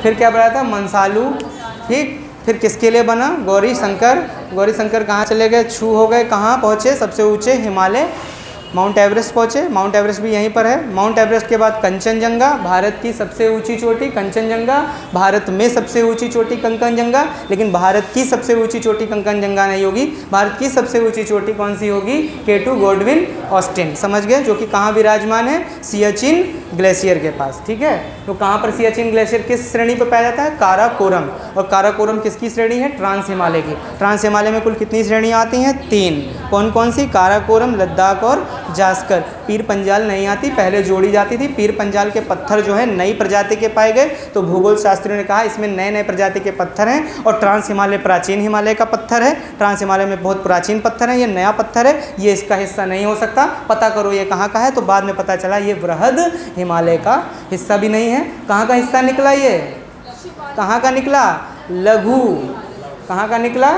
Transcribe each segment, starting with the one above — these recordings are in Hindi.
फिर क्या बनाया था, मंसालू, ठीक। फिर किसके लिए बना, गौरी शंकर। गौरी शंकर कहाँ चले गए, छू हो गए, कहाँ पहुँचे, सबसे ऊँचे हिमालय, माउंट एवरेस्ट पहुँचे। माउंट एवरेस्ट भी यहीं पर है। माउंट एवरेस्ट के बाद कंचनजंगा, भारत की सबसे ऊंची चोटी कंचनजंगा। भारत में सबसे ऊंची चोटी कंचनजंगा, लेकिन भारत की सबसे ऊंची चोटी कंचनजंगा नहीं होगी। भारत की सबसे ऊंची चोटी कौन सी होगी, K2 गॉडविन ऑस्टिन, समझ गए, जो कि कहाँ विराजमान है, सियाचिन ग्लेशियर के पास, ठीक है। तो कहाँ पर सियाचिन ग्लेशियर किस श्रेणी पर पाया जाता है, काराकोरम। और काराकोरम किसकी श्रेणी है, ट्रांस हिमालय की। ट्रांस हिमालय में कुल कितनी श्रेणियाँ आती हैं, 3। कौन कौन सी, काराकोरम, लद्दाख और जास्कर। पीर पंजाल नहीं आती, पहले जोड़ी जाती थी। पीर पंजाल के पत्थर जो है नई प्रजाति के पाए गए, तो भूगोल शास्त्रियों ने कहा इसमें नए नए प्रजाति के पत्थर हैं। और ट्रांस हिमालय प्राचीन हिमालय का पत्थर है, ट्रांस हिमालय में बहुत प्राचीन पत्थर है, ये नया पत्थर है, ये इसका हिस्सा नहीं हो सकता। पता करो ये कहाँ का है, तो बाद में पता चला ये बृहद हिमालय का हिस्सा भी नहीं है। कहाँ का हिस्सा निकला, ये कहाँ का निकला, लघु। कहाँ का निकला,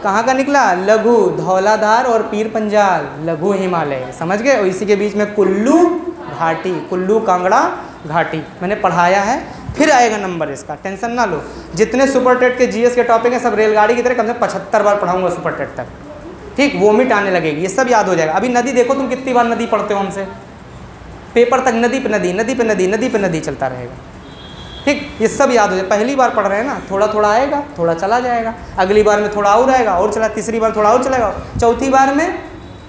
कहाँ का निकला, लघु। धौलाधार और पीर पंजाल लघु हिमालय, समझ गए। और इसी के बीच में कुल्लू घाटी, कुल्लू कांगड़ा घाटी मैंने पढ़ाया है। फिर आएगा नंबर इसका, टेंशन ना लो। जितने सुपर टेट के जीएस के टॉपिक हैं सब रेलगाड़ी की तरह कम से कम 75 बार पढ़ाऊंगा सुपर टेट तक, ठीक। वोमिट आने लगेगी, ये सब याद हो जाएगा। अभी नदी देखो तुम कितनी बार नदी पढ़ते हो हमसे, पेपर तक नदी पे नदी, नदी पे नदी, नदी पे नदी चलता रहेगा, ठीक। ये सब याद हो जाए, पहली बार पढ़ रहे हैं ना, थोड़ा थोड़ा आएगा, थोड़ा चला जाएगा, अगली बार में थोड़ा और आएगा और चला, तीसरी बार थोड़ा और चलेगा, चौथी बार में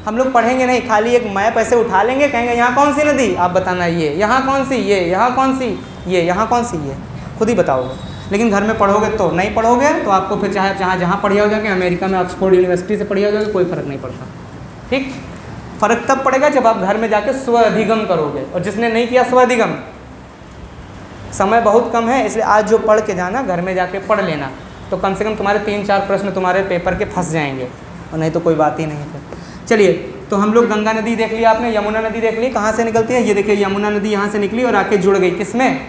हम लोग पढ़ेंगे नहीं, खाली एक मैप ऐसे उठा लेंगे, कहेंगे यहाँ कौन सी नदी, आप बताना ये, यहाँ कौन सी, ये यहाँ कौन सी, ये यहाँ कौन सी, ये खुद ही बताओगे। लेकिन घर में पढ़ोगे तो नहीं पढ़ोगे तो आपको फिर चाहे जहाँ पढ़िया हो जाएंगे, अमेरिका में ऑक्सफोर्ड यूनिवर्सिटी से पढ़िया हो जाएगी, कोई फ़र्क नहीं पड़ता, ठीक। फ़र्क तब पड़ेगा जब आप घर में जाके स्व अधिगम करोगे। और जिसने नहीं किया स्व अधिगम, समय बहुत कम है, इसलिए आज जो पढ़ के जाना घर में जाके पढ़ लेना, तो कम से कम तुम्हारे 3-4 प्रश्न तुम्हारे पेपर के फंस जाएंगे, और नहीं तो कोई बात ही नहीं है। चलिए, तो हम लोग गंगा नदी देख लिया आपने, यमुना नदी देख ली, कहाँ से निकलती है, ये देखिए यमुना नदी यहाँ से निकली और आके जुड़ गई किसमें,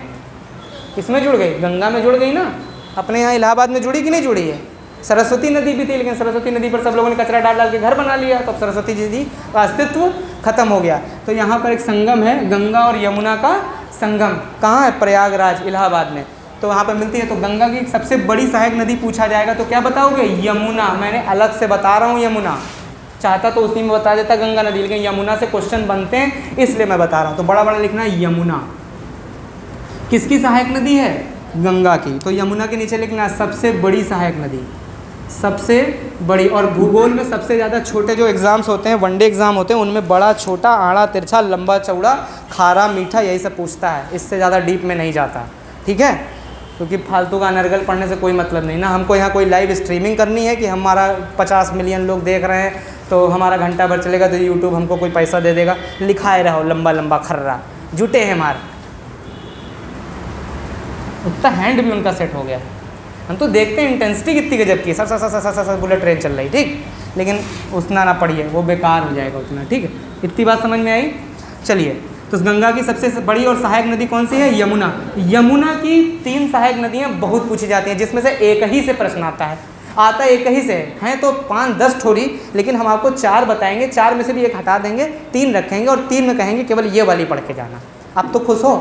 किसमें जुड़ गई, गंगा में जुड़ गई ना। अपने यहाँ इलाहाबाद में जुड़ी कि नहीं जुड़ी है। सरस्वती नदी भी थी, लेकिन सरस्वती नदी पर सब लोगों ने कचरा डाल डाल के घर बना लिया, तो अब सरस्वती नदी का अस्तित्व खत्म हो गया। तो यहाँ पर एक संगम है, गंगा और यमुना का संगम, कहाँ है, प्रयागराज इलाहाबाद में, तो वहाँ पर मिलती है। तो गंगा की सबसे बड़ी सहायक नदी पूछा जाएगा तो क्या बताओगे, यमुना। मैंने अलग से बता रहा हूँ यमुना, चाहता तो उसी में बता देता गंगा नदी, लेकिन यमुना से क्वेश्चन बनते हैं इसलिए मैं बता रहा हूँ। तो बड़ा बड़ा लिखना है यमुना, किसकी सहायक नदी है, गंगा की। तो यमुना के नीचे लिखना सबसे बड़ी सहायक नदी, सबसे बड़ी। और भूगोल में सबसे ज़्यादा छोटे जो एग्ज़ाम्स होते हैं, वनडे एग्ज़ाम होते हैं, उनमें बड़ा, छोटा, आड़ा, तिरछा, लंबा, चौड़ा, खारा, मीठा, यही सब पूछता है, इससे ज़्यादा डीप में नहीं जाता, ठीक है। क्योंकि फालतू का अनर्गल पढ़ने से कोई मतलब नहीं ना। हमको यहाँ कोई लाइव स्ट्रीमिंग करनी है कि हमारा 50 मिलियन लोग देख रहे हैं तो हमारा घंटा भर चलेगा तो यूट्यूब हमको कोई पैसा दे देगा। लिखाए रहो लंबा लंबा खर्रा, जुटे हैं मार, उतना हैंड भी उनका सेट हो गया। हम तो देखते हैं इंटेंसिटी कितनी गजब की है, sir sir sir sir bullet train चल रही, ठीक। लेकिन उतना ना पढ़िए, वो बेकार हो जाएगा उतना, ठीक है। इतनी बात समझ में आई। चलिए, तो गंगा की सबसे बड़ी और सहायक नदी कौन सी है, यमुना। यमुना की 3 सहायक नदियाँ बहुत पूछी जाती हैं, जिसमें से एक ही से प्रश्न आता है एक ही से हैं तो 5-10 ठोरी, लेकिन हम आपको 4 बताएंगे, 4 में से भी एक हटा देंगे, 3 रखेंगे और 3 में कहेंगे केवल ये वाली पढ़ के जाना। आप तो खुश हो,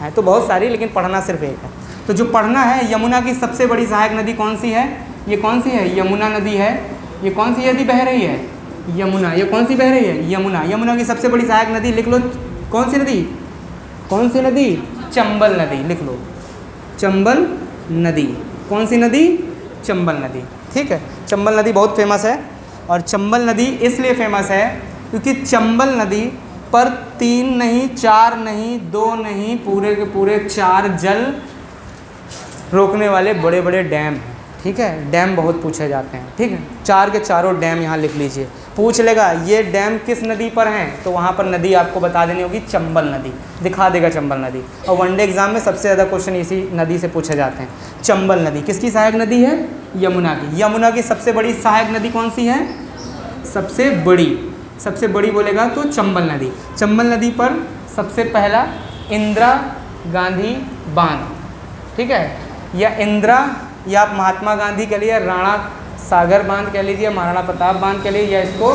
है तो बहुत सारी, लेकिन पढ़ना सिर्फ एक है। तो जो पढ़ना है, यमुना की सबसे बड़ी सहायक नदी कौन सी है, ये कौन सी है, यमुना नदी है। ये कौन सी नदी बह रही है, यमुना। ये कौन सी बह रही है, यमुना। यमुना की सबसे बड़ी सहायक नदी लिख लो, कौन सी नदी, कौन सी नदी, चंबल नदी, लिख लो चंबल नदी। कौन सी नदी, चंबल नदी, ठीक है। चंबल नदी बहुत फेमस है, और चंबल नदी इसलिए फेमस है क्योंकि चंबल नदी पर 3 नहीं, 4 नहीं, 2 नहीं, पूरे के पूरे 4 जल रोकने वाले बड़े बड़े डैम हैं, ठीक है। डैम बहुत पूछे जाते हैं, ठीक है। 4 के चारों डैम यहाँ लिख लीजिए। पूछ लेगा ये डैम किस नदी पर हैं, तो वहाँ पर नदी आपको बता देनी होगी, चंबल नदी, दिखा देगा चंबल नदी। और वनडे एग्जाम में सबसे ज़्यादा क्वेश्चन इसी नदी से पूछे जाते हैं। चंबल नदी किसकी सहायक नदी है, यमुना की। यमुना की सबसे बड़ी सहायक नदी कौन सी है, सबसे बड़ी बोलेगा तो चंबल नदी। चंबल नदी पर सबसे पहला इंदिरा गांधी बांध, ठीक है, या इंदिरा, या आप महात्मा गांधी के लिए राणा सागर बांध कह लीजिए, महाराणा प्रताप बांध कह लीजिए, या इसको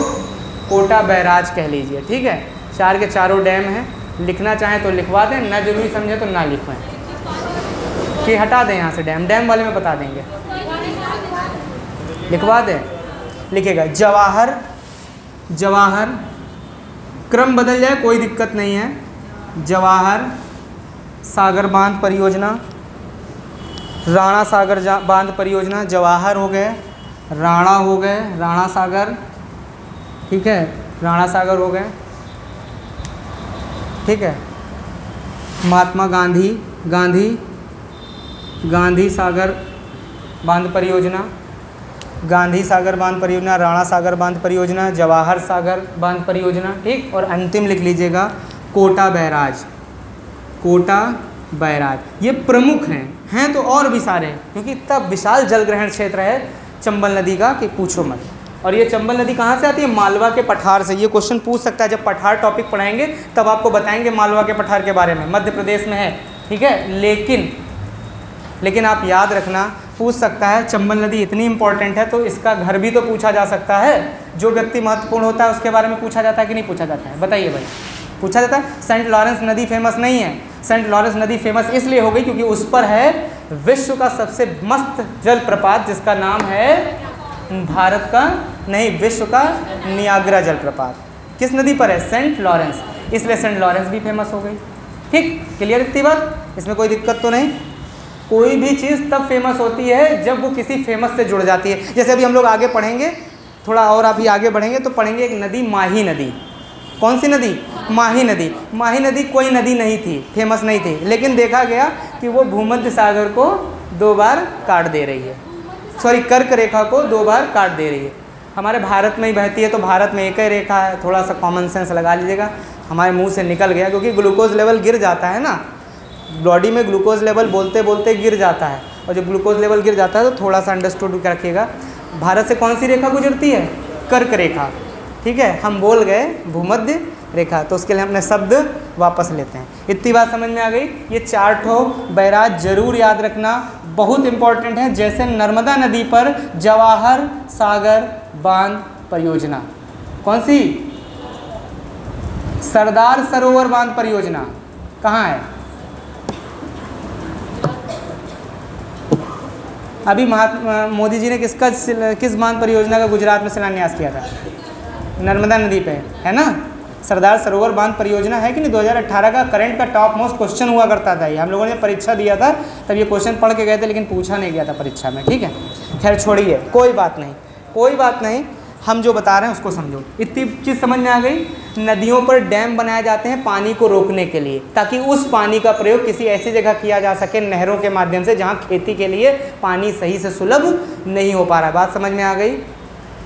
कोटा बैराज कह लीजिए, ठीक है। 4 के चारों डैम हैं, लिखना चाहें तो लिखवा दें, ना जरूरी समझे तो ना लिखवाएं, कि हटा दें यहाँ से डैम, डैम वाले में बता देंगे, लिखवा दें, लिखेगा जवाहर, जवाहर, क्रम बदल जाए कोई दिक्कत नहीं है, जवाहर सागर बांध परियोजना, राणा सागर बांध परियोजना, जवाहर हो गए, राणा हो गए, राणा सागर, ठीक है, राणा सागर हो गए, ठीक है, महात्मा गांधी, गांधी, गांधी सागर बांध परियोजना, गांधी सागर बांध परियोजना, राणा सागर बांध परियोजना, जवाहर सागर बांध परियोजना, ठीक। और अंतिम लिख लीजिएगा कोटा बैराज, कोटा बैराज। ये प्रमुख हैं तो और भी सारे हैं, क्योंकि इतना विशाल जल ग्रहण क्षेत्र है चंबल नदी का कि पूछो मत। और ये चंबल नदी कहाँ से आती है? मालवा के पठार से। ये क्वेश्चन पूछ सकता है, जब पठार टॉपिक पढ़ाएंगे तब आपको बताएंगे मालवा के पठार के बारे में, मध्य प्रदेश में है, ठीक है। लेकिन आप याद रखना, पूछ सकता है, चंबल नदी इतनी इंपॉर्टेंट है तो इसका घर भी तो पूछा जा सकता है। जो व्यक्ति महत्वपूर्ण होता है उसके बारे में पूछा जाता है कि नहीं पूछा जाता है? बताइए भाई, पूछा जाता है। सेंट लॉरेंस नदी फेमस नहीं है, सेंट लॉरेंस नदी फेमस इसलिए हो गई क्योंकि उस पर है विश्व का सबसे मस्त जलप्रपात, जिसका नाम है भारत का नहीं, विश्व का नियाग्रा जलप्रपात। किस नदी पर है? सेंट लॉरेंस, इसलिए सेंट लॉरेंस भी फेमस हो गई। ठीक, क्लियर इतनी बात? इसमें कोई दिक्कत तो नहीं। कोई भी चीज़ तब फेमस होती है जब वो किसी फेमस से जुड़ जाती है। जैसे अभी हम लोग आगे पढ़ेंगे, थोड़ा और अभी आगे बढ़ेंगे तो पढ़ेंगे एक नदी, माही नदी। कौन सी नदी? माही नदी। माही नदी कोई नदी नहीं थी, फेमस नहीं थी, लेकिन देखा गया कि वो भूमध्य सागर को 2 बार काट दे रही है, सॉरी कर्क रेखा को 2 बार काट दे रही है। हमारे भारत में ही बहती है तो भारत में एक ही रेखा है, थोड़ा सा कॉमन सेंस लगा लीजिएगा। हमारे मुंह से निकल गया क्योंकि ग्लूकोज लेवल गिर जाता है ना, बॉडी में ग्लूकोज लेवल बोलते बोलते गिर जाता है, और जब ग्लूकोज लेवल गिर जाता है तो थोड़ा सा अंडरस्टूड रखिएगा। भारत से कौन सी रेखा गुजरती है? कर्क रेखा, ठीक है। हम बोल गए भूमध्य रेखा, तो उसके लिए हमने शब्द वापस लेते हैं। इतनी बात समझ में आ गई? ये 4 ठो बैराज जरूर याद रखना, बहुत इंपॉर्टेंट है। जैसे नर्मदा नदी पर जवाहर सागर बांध परियोजना, कौन सी? सरदार सरोवर बांध परियोजना कहाँ है? अभी मोदी जी ने किस बांध परियोजना का गुजरात में शिलान्यास किया था? नर्मदा नदी पे, है ना। सरदार सरोवर बांध परियोजना है कि नहीं? 2018 का करंट का टॉप मोस्ट क्वेश्चन हुआ करता था ये। हम लोगों ने परीक्षा दिया था तब ये क्वेश्चन पढ़ के गए थे, लेकिन पूछा नहीं गया था परीक्षा में, ठीक है। खैर छोड़िए, कोई बात नहीं, कोई बात नहीं। हम जो बता रहे हैं उसको समझो। इतनी चीज़ समझ में आ गई? नदियों पर डैम बनाए जाते हैं पानी को रोकने के लिए, ताकि उस पानी का प्रयोग किसी ऐसी जगह किया जा सके नहरों के माध्यम से जहाँ खेती के लिए पानी सही से सुलभ नहीं हो पा रहा है। बात समझ में आ गई?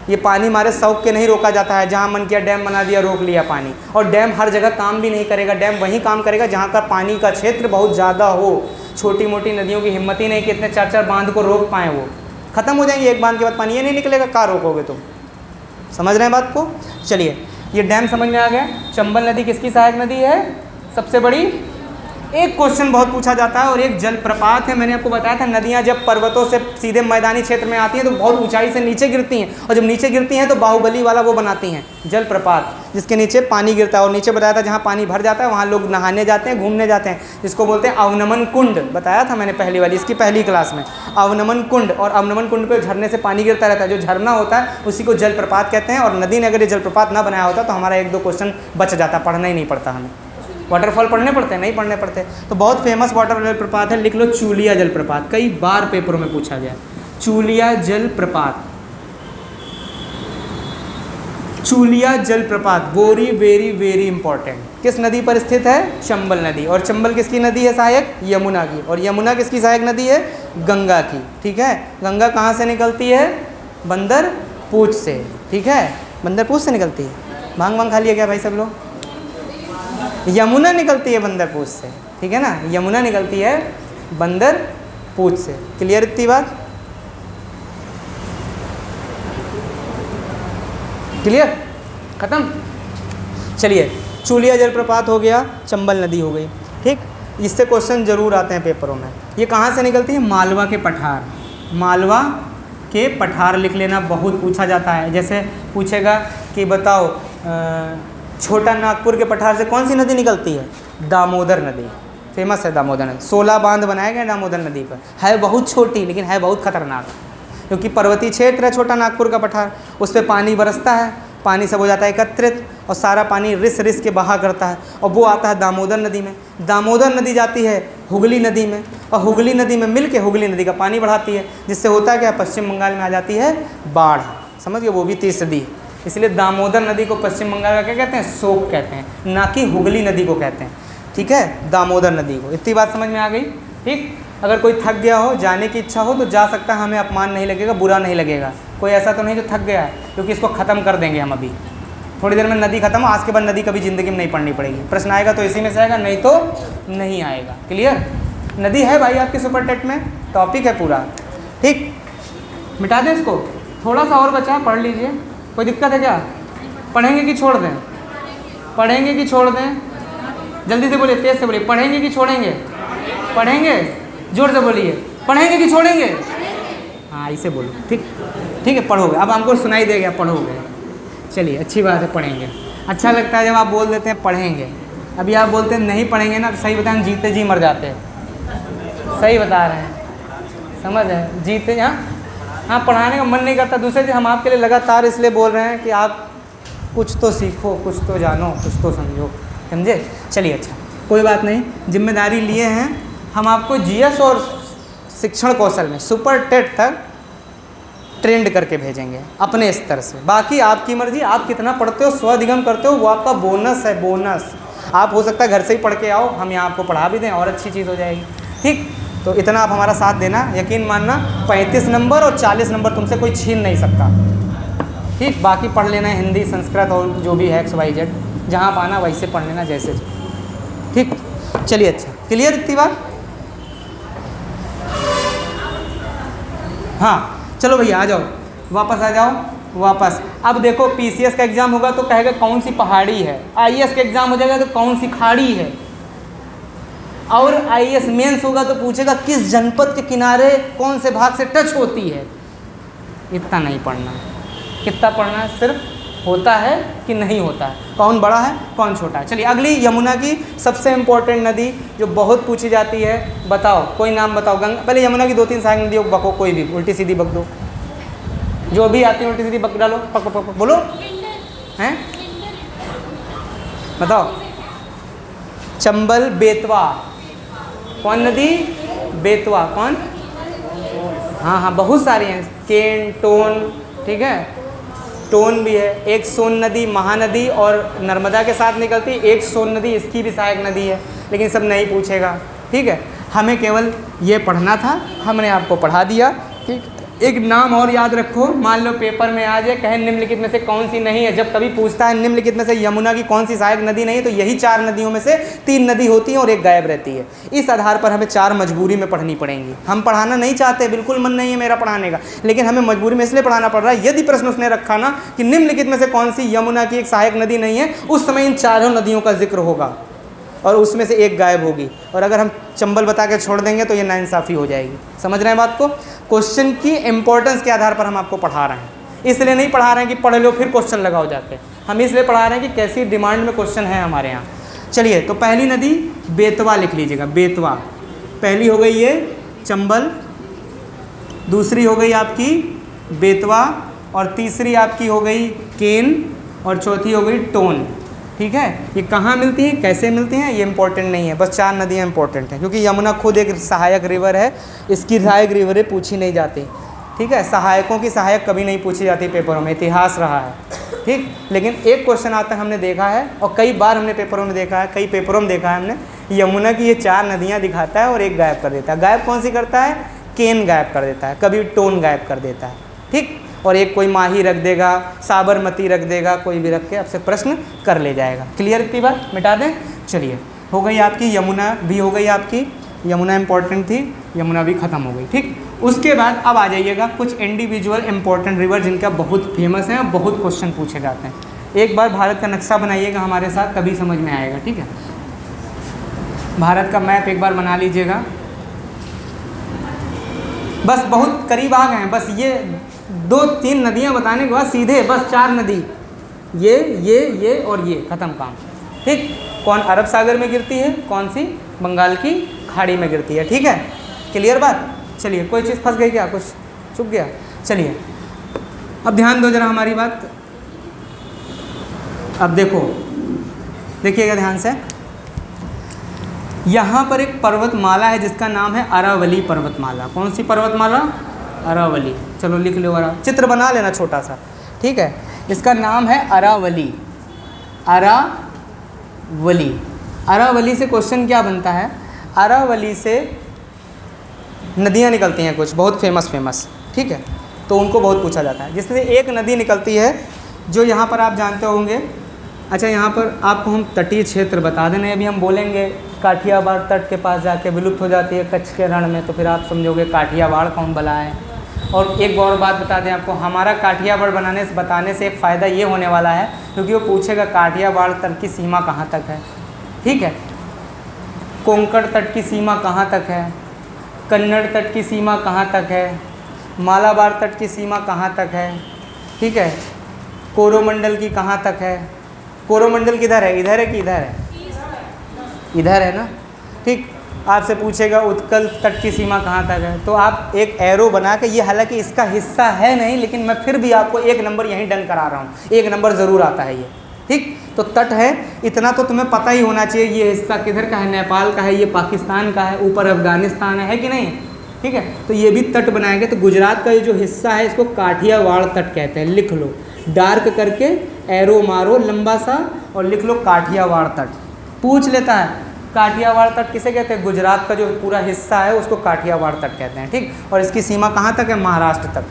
ये पानी हमारे शौक के नहीं रोका जाता है, जहाँ मन किया डैम बना दिया, रोक लिया पानी। और डैम हर जगह काम भी नहीं करेगा, डैम वहीं काम करेगा जहाँ का पानी का क्षेत्र बहुत ज़्यादा हो। छोटी मोटी नदियों की हिम्मत ही नहीं कि इतने 4-4 बांध को रोक पाएँ, वो ख़त्म हो जाएंगे। एक बांध के बाद पानी ये नहीं निकलेगा, कहाँ रोकोगे तुम? समझ रहे हैं बात को? चलिए, ये डैम समझ में आ गया। चंबल नदी किसकी सहायक नदी है? सबसे बड़ी। एक क्वेश्चन बहुत पूछा जाता है, और एक जलप्रपात है। मैंने आपको बताया था नदियाँ जब पर्वतों से सीधे मैदानी क्षेत्र में आती हैं तो बहुत ऊंचाई से नीचे गिरती हैं, और जब नीचे गिरती हैं तो बाहुबली वाला वो बनाती हैं जलप्रपात, जिसके नीचे पानी गिरता है। और नीचे बताया था जहाँ पानी भर जाता है वहाँ लोग नहाने जाते हैं, घूमने जाते हैं, जिसको बोलते हैं अवनमन कुंड। बताया था मैंने पहली वाली, इसकी पहली क्लास में, अवनमन कुंड। और अवनमन कुंड पर झरने से पानी गिरता रहता है, जो झरना होता है उसी को जलप्रपात कहते हैं। और नदी ने अगर ये जलप्रपात ना बनाया होता तो हमारा 1-2 क्वेश्चन बच जाता, पढ़ना ही नहीं पड़ता हमें। वाटरफॉल पढ़ने पड़ते हैं? नहीं पढ़ने पड़ते। तो बहुत फेमस वाटर जलप्रपात है, लिख लो चूलिया जलप्रपात, कई बार पेपरों में पूछा गया। चूलिया जलप्रपात, चूलिया जलप्रपात वेरी वेरी वेरी इंपॉर्टेंट। किस नदी पर स्थित है? चंबल नदी। और चंबल किसकी नदी है सहायक? यमुना की। और यमुना किसकी सहायक नदी है? गंगा की, ठीक है। गंगा कहाँ से निकलती है? बंदर पूछ से, ठीक है, बंदर पूछ से निकलती है। भांग भांग खा लिया क्या भाई सब लोग? यमुना निकलती है बंदर पूछ से, ठीक है ना, यमुना निकलती है बंदर पूछ से। क्लियर इतनी बात? क्लियर? खत्म? चलिए, चूलिया जलप्रपात हो गया, चंबल नदी हो गई, ठीक। इससे क्वेश्चन जरूर आते हैं पेपरों में। ये कहाँ से निकलती है? मालवा के पठार। मालवा के पठार लिख लेना, बहुत पूछा जाता है। जैसे पूछेगा कि बताओ छोटा नागपुर के पठार से कौन सी नदी निकलती है? दामोदर नदी। फेमस है दामोदर नदी। 16 बांध बनाए गए दामोदर नदी पर। है बहुत छोटी लेकिन है बहुत खतरनाक, क्योंकि पर्वतीय क्षेत्र है छोटा नागपुर का पठार, उस पर पानी बरसता है, पानी सब हो जाता है एकत्रित और सारा पानी रिस रिस के बहा करता है और वो आता है दामोदर नदी में। दामोदर नदी जाती है हुगली नदी में और हुगली नदी में मिल के हुगली नदी का पानी बढ़ाती है, जिससे होता है क्या, पश्चिम बंगाल में आ जाती है बाढ़। समझ गए, वो भी 30 सदी। इसलिए दामोदर नदी को पश्चिम बंगाल का क्या कहते हैं, शोक कहते हैं, ना कि हुगली नदी को कहते हैं। ठीक है, दामोदर नदी को। इतनी बात समझ में आ गई। ठीक, अगर कोई थक गया हो, जाने की इच्छा हो तो जा सकता है, हमें अपमान नहीं लगेगा, बुरा नहीं लगेगा। कोई ऐसा तो नहीं जो थक गया है, क्योंकि इसको ख़त्म कर देंगे हम अभी थोड़ी देर में। नदी खत्म, आज के बाद नदी कभी ज़िंदगी में नहीं पढ़नी पड़ेगी। प्रश्न आएगा तो इसी में से आएगा, नहीं तो नहीं आएगा। क्लियर, नदी है भाई आपके सुपर टेट में, टॉपिक है पूरा। ठीक, मिटा दें इसको, थोड़ा सा और बचा है, पढ़ लीजिए। कोई दिक्कत है क्या? पढ़ेंगे कि छोड़ दें? पढ़ेंगे कि छोड़ दें? जल्दी से बोलिए, तेज़ से बोलिए, पढ़ेंगे कि छोड़ेंगे? पढ़ेंगे, जोर से बोलिए, पढ़ेंगे कि छोड़ेंगे? हाँ, इसे बोलो। ठीक, ठीक है, पढ़ोगे। अब हमको सुनाई दे गया, पढ़ोगे। चलिए, अच्छी बात है, पढ़ेंगे। अच्छा लगता है जब आप बोल देते हैं पढ़ेंगे। अभी आप बोलते हैं नहीं पढ़ेंगे ना, तो सही बताएं, जीते जी मर जाते हैं। सही बता रहे हैं, समझ है, जीते। हाँ, पढ़ाने का मन नहीं करता। दूसरे दिन हम आपके लिए लगातार इसलिए बोल रहे हैं कि आप कुछ तो सीखो, कुछ तो जानो, कुछ तो समझो, समझे। चलिए, अच्छा, कोई बात नहीं, जिम्मेदारी लिए हैं हम आपको जीएस और शिक्षण कौशल में सुपर टेट तक ट्रेंड करके भेजेंगे अपने स्तर से। बाकी आपकी मर्जी, आप कितना पढ़ते हो, स्वअधिगम करते हो, वो आपका बोनस है, बोनस। आप हो सकता है घर से ही पढ़ के आओ, हम यहाँ आपको पढ़ा भी दें और अच्छी चीज़ हो जाएगी। ठीक, तो इतना आप हमारा साथ देना, यकीन मानना, 35 नंबर और 40 नंबर तुमसे कोई छीन नहीं सकता। ठीक, बाकी पढ़ लेना है हिंदी, संस्कृत और जो भी है XYZ, जहाँ पाना वैसे पढ़ लेना जैसे। ठीक, चलिए, अच्छा, क्लियर इतनी बात? हाँ, चलो भैया आ जाओ, वापस आ जाओ, वापस। अब देखो, PCS का एग्ज़ाम होगा तो कहेगा कौन सी पहाड़ी है, IAS का एग्ज़ाम हो जाएगा तो कौन सी खाड़ी है, और IAS मेंस होगा तो पूछेगा किस जनपद के किनारे कौन से भाग से टच होती है। इतना नहीं पढ़ना। कितना पढ़ना है? सिर्फ होता है कि नहीं होता है, कौन बड़ा है कौन छोटा है। चलिए, अगली यमुना की सबसे इम्पोर्टेंट नदी जो बहुत पूछी जाती है, बताओ, कोई नाम बताओ। गंगा, पहले यमुना की 2-3 सहायक नदियों को बको, कोई भी उल्टी सीधी बक दो, जो भी आती है उल्टी सीधी बक डालो, पक पक पक बोलो, हैं, बताओ। चंबल, बेतवा। कौन नदी? बेतवा। कौन? हाँ हाँ, बहुत सारी हैं, केन, टोन, ठीक है, टोन भी है। एक सोन नदी, महानदी और नर्मदा के साथ निकलती, एक सोन नदी, इसकी भी सहायक नदी है, लेकिन सब नहीं पूछेगा। ठीक है, हमें केवल ये पढ़ना था, हमने आपको पढ़ा दिया। ठीक, एक नाम और याद रखो, मान लो पेपर में आ जाए, कहे निम्नलिखित में से कौन सी नहीं है। जब कभी पूछता है निम्नलिखित में से यमुना की कौन सी सहायक नदी नहीं है, तो यही 4 नदियों में से 3 नदी होती हैं और एक गायब रहती है। इस आधार पर हमें 4 मजबूरी में पढ़नी पड़ेंगी। हम पढ़ाना नहीं चाहते, बिल्कुल मन नहीं है मेरा पढ़ाने का, लेकिन हमें मजबूरी में इसलिए पढ़ाना पड़ रहा है। यदि प्रश्न उसने रखा ना कि निम्नलिखित में से कौन सी यमुना की एक सहायक नदी नहीं है, उस समय इन 4 नदियों का जिक्र होगा और उसमें से एक गायब होगी। और अगर हम चंबल बता के छोड़ देंगे तो ये नाइंसाफ़ी हो जाएगी। समझ रहे हैं बात को? क्वेश्चन की इंपॉर्टेंस के आधार पर हम आपको पढ़ा रहे हैं, इसलिए नहीं पढ़ा रहे हैं कि पढ़ लो फिर क्वेश्चन लगाओ जाते हैं। हम इसलिए पढ़ा रहे हैं कि कैसी डिमांड में क्वेश्चन है हमारे यहाँ। चलिए, तो पहली नदी बेतवा लिख लीजिएगा, बेतवा। पहली हो गई ये चंबल, दूसरी हो गई आपकी बेतवा, और तीसरी आपकी हो गई केन, और चौथी हो गई टोन। ठीक है, ये कहाँ मिलती हैं, कैसे मिलती हैं, ये इंपॉर्टेंट नहीं है, बस 4 नदियाँ इंपॉर्टेंट हैं, क्योंकि यमुना खुद एक सहायक रिवर है, इसकी सहायक रिवरें पूछी नहीं जाती। ठीक है, सहायकों की सहायक कभी नहीं पूछी जाती पेपरों में, इतिहास रहा है। ठीक, लेकिन एक क्वेश्चन आज तक हमने देखा है और कई बार हमने पेपरों में देखा है, कई पेपरों में देखा है हमने, यमुना की ये 4 नदियाँ दिखाता है और एक गायब कर देता है। गायब कौन सी करता है? केन गायब कर देता है, कभी टोन गायब कर देता है। ठीक, और एक कोई माही रख देगा, साबरमती रख देगा, कोई भी रख के आपसे प्रश्न कर ले जाएगा। क्लियर इतनी बात? मिटा दें। चलिए, हो गई आपकी यमुना भी, हो गई आपकी यमुना इंपॉर्टेंट थी, यमुना भी ख़त्म हो गई। ठीक, उसके बाद अब आ जाइएगा कुछ इंडिविजुअल इंपॉर्टेंट रिवर जिनका बहुत फेमस है और बहुत क्वेश्चन पूछे जाते हैं। एक बार भारत का नक्शा बनाइएगा हमारे साथ, तभी समझ में आएगा। ठीक है, भारत का मैप एक बार बना लीजिएगा। बस बहुत करीब आ गए हैं, बस ये 2-3 नदियाँ बताने के बाद सीधे बस 4 नदी, ये और ये, ख़त्म काम। ठीक, कौन अरब सागर में गिरती है, कौन सी बंगाल की खाड़ी में गिरती है। ठीक है, क्लियर बात। चलिए, कोई चीज़ फंस गई क्या, कुछ चुप गया? चलिए अब ध्यान दो जरा हमारी बात। अब देखिएगा ध्यान से। यहाँ पर एक पर्वतमाला है जिसका नाम है अरावली पर्वतमाला। कौन सी पर्वतमाला? अरावली। चलो लिख लो, चित्र बना लेना छोटा सा। ठीक है, इसका नाम है अरावली। अरावली। अरावली से क्वेश्चन क्या बनता है? अरावली से नदियाँ निकलती हैं कुछ बहुत फेमस। ठीक है, तो उनको बहुत पूछा जाता है। जिसमें एक नदी निकलती है जो यहाँ पर आप जानते होंगे। अच्छा, यहाँ पर आपको हम तटीय क्षेत्र बता दें। अभी हम बोलेंगे काठियावाड़ तट के पास जाके विलुप्त हो जाती है कच्छ के रण में, तो फिर आप समझोगे काठियावाड़ कौन बला है। और एक और बात बता दें आपको, हमारा काठियावाड़ बताने से एक फ़ायदा ये होने वाला है, क्योंकि वो पूछेगा काठियावाड़ तट की सीमा कहाँ तक है। ठीक है, कोंकण तट की सीमा कहाँ तक है, कन्नड़ तट की सीमा कहाँ तक है, मालाबार तट की सीमा कहाँ तक है। ठीक है, कोरोमंडल की कहाँ तक है। कोरोमंडल किधर है? इधर है कि इधर है? इधर है ना। ठीक, आपसे पूछेगा उत्कल तट की सीमा कहाँ तक है, तो आप एक एरो बना के, ये हालांकि इसका हिस्सा है नहीं, लेकिन मैं फिर भी आपको एक नंबर यहीं डन करा रहा हूँ। एक नंबर ज़रूर आता है ये। ठीक, तो तट है, इतना तो तुम्हें पता ही होना चाहिए। ये हिस्सा किधर का है? नेपाल का है, ये पाकिस्तान का है, ऊपर अफगानिस्तान है कि नहीं? ठीक है, तो ये भी तट बनाएंगे। तो गुजरात का ये जो हिस्सा है इसको काठियावाड़ तट कहते हैं। लिख लो, डार्क करके एरो मारो लंबा सा और लिख लो काठियावाड़ तट। पूछ लेता है काठियावाड़ तट किसे कहते हैं? गुजरात का जो पूरा हिस्सा है उसको काठियावाड़ तट कहते हैं। ठीक, और इसकी सीमा कहाँ तक है? महाराष्ट्र तक।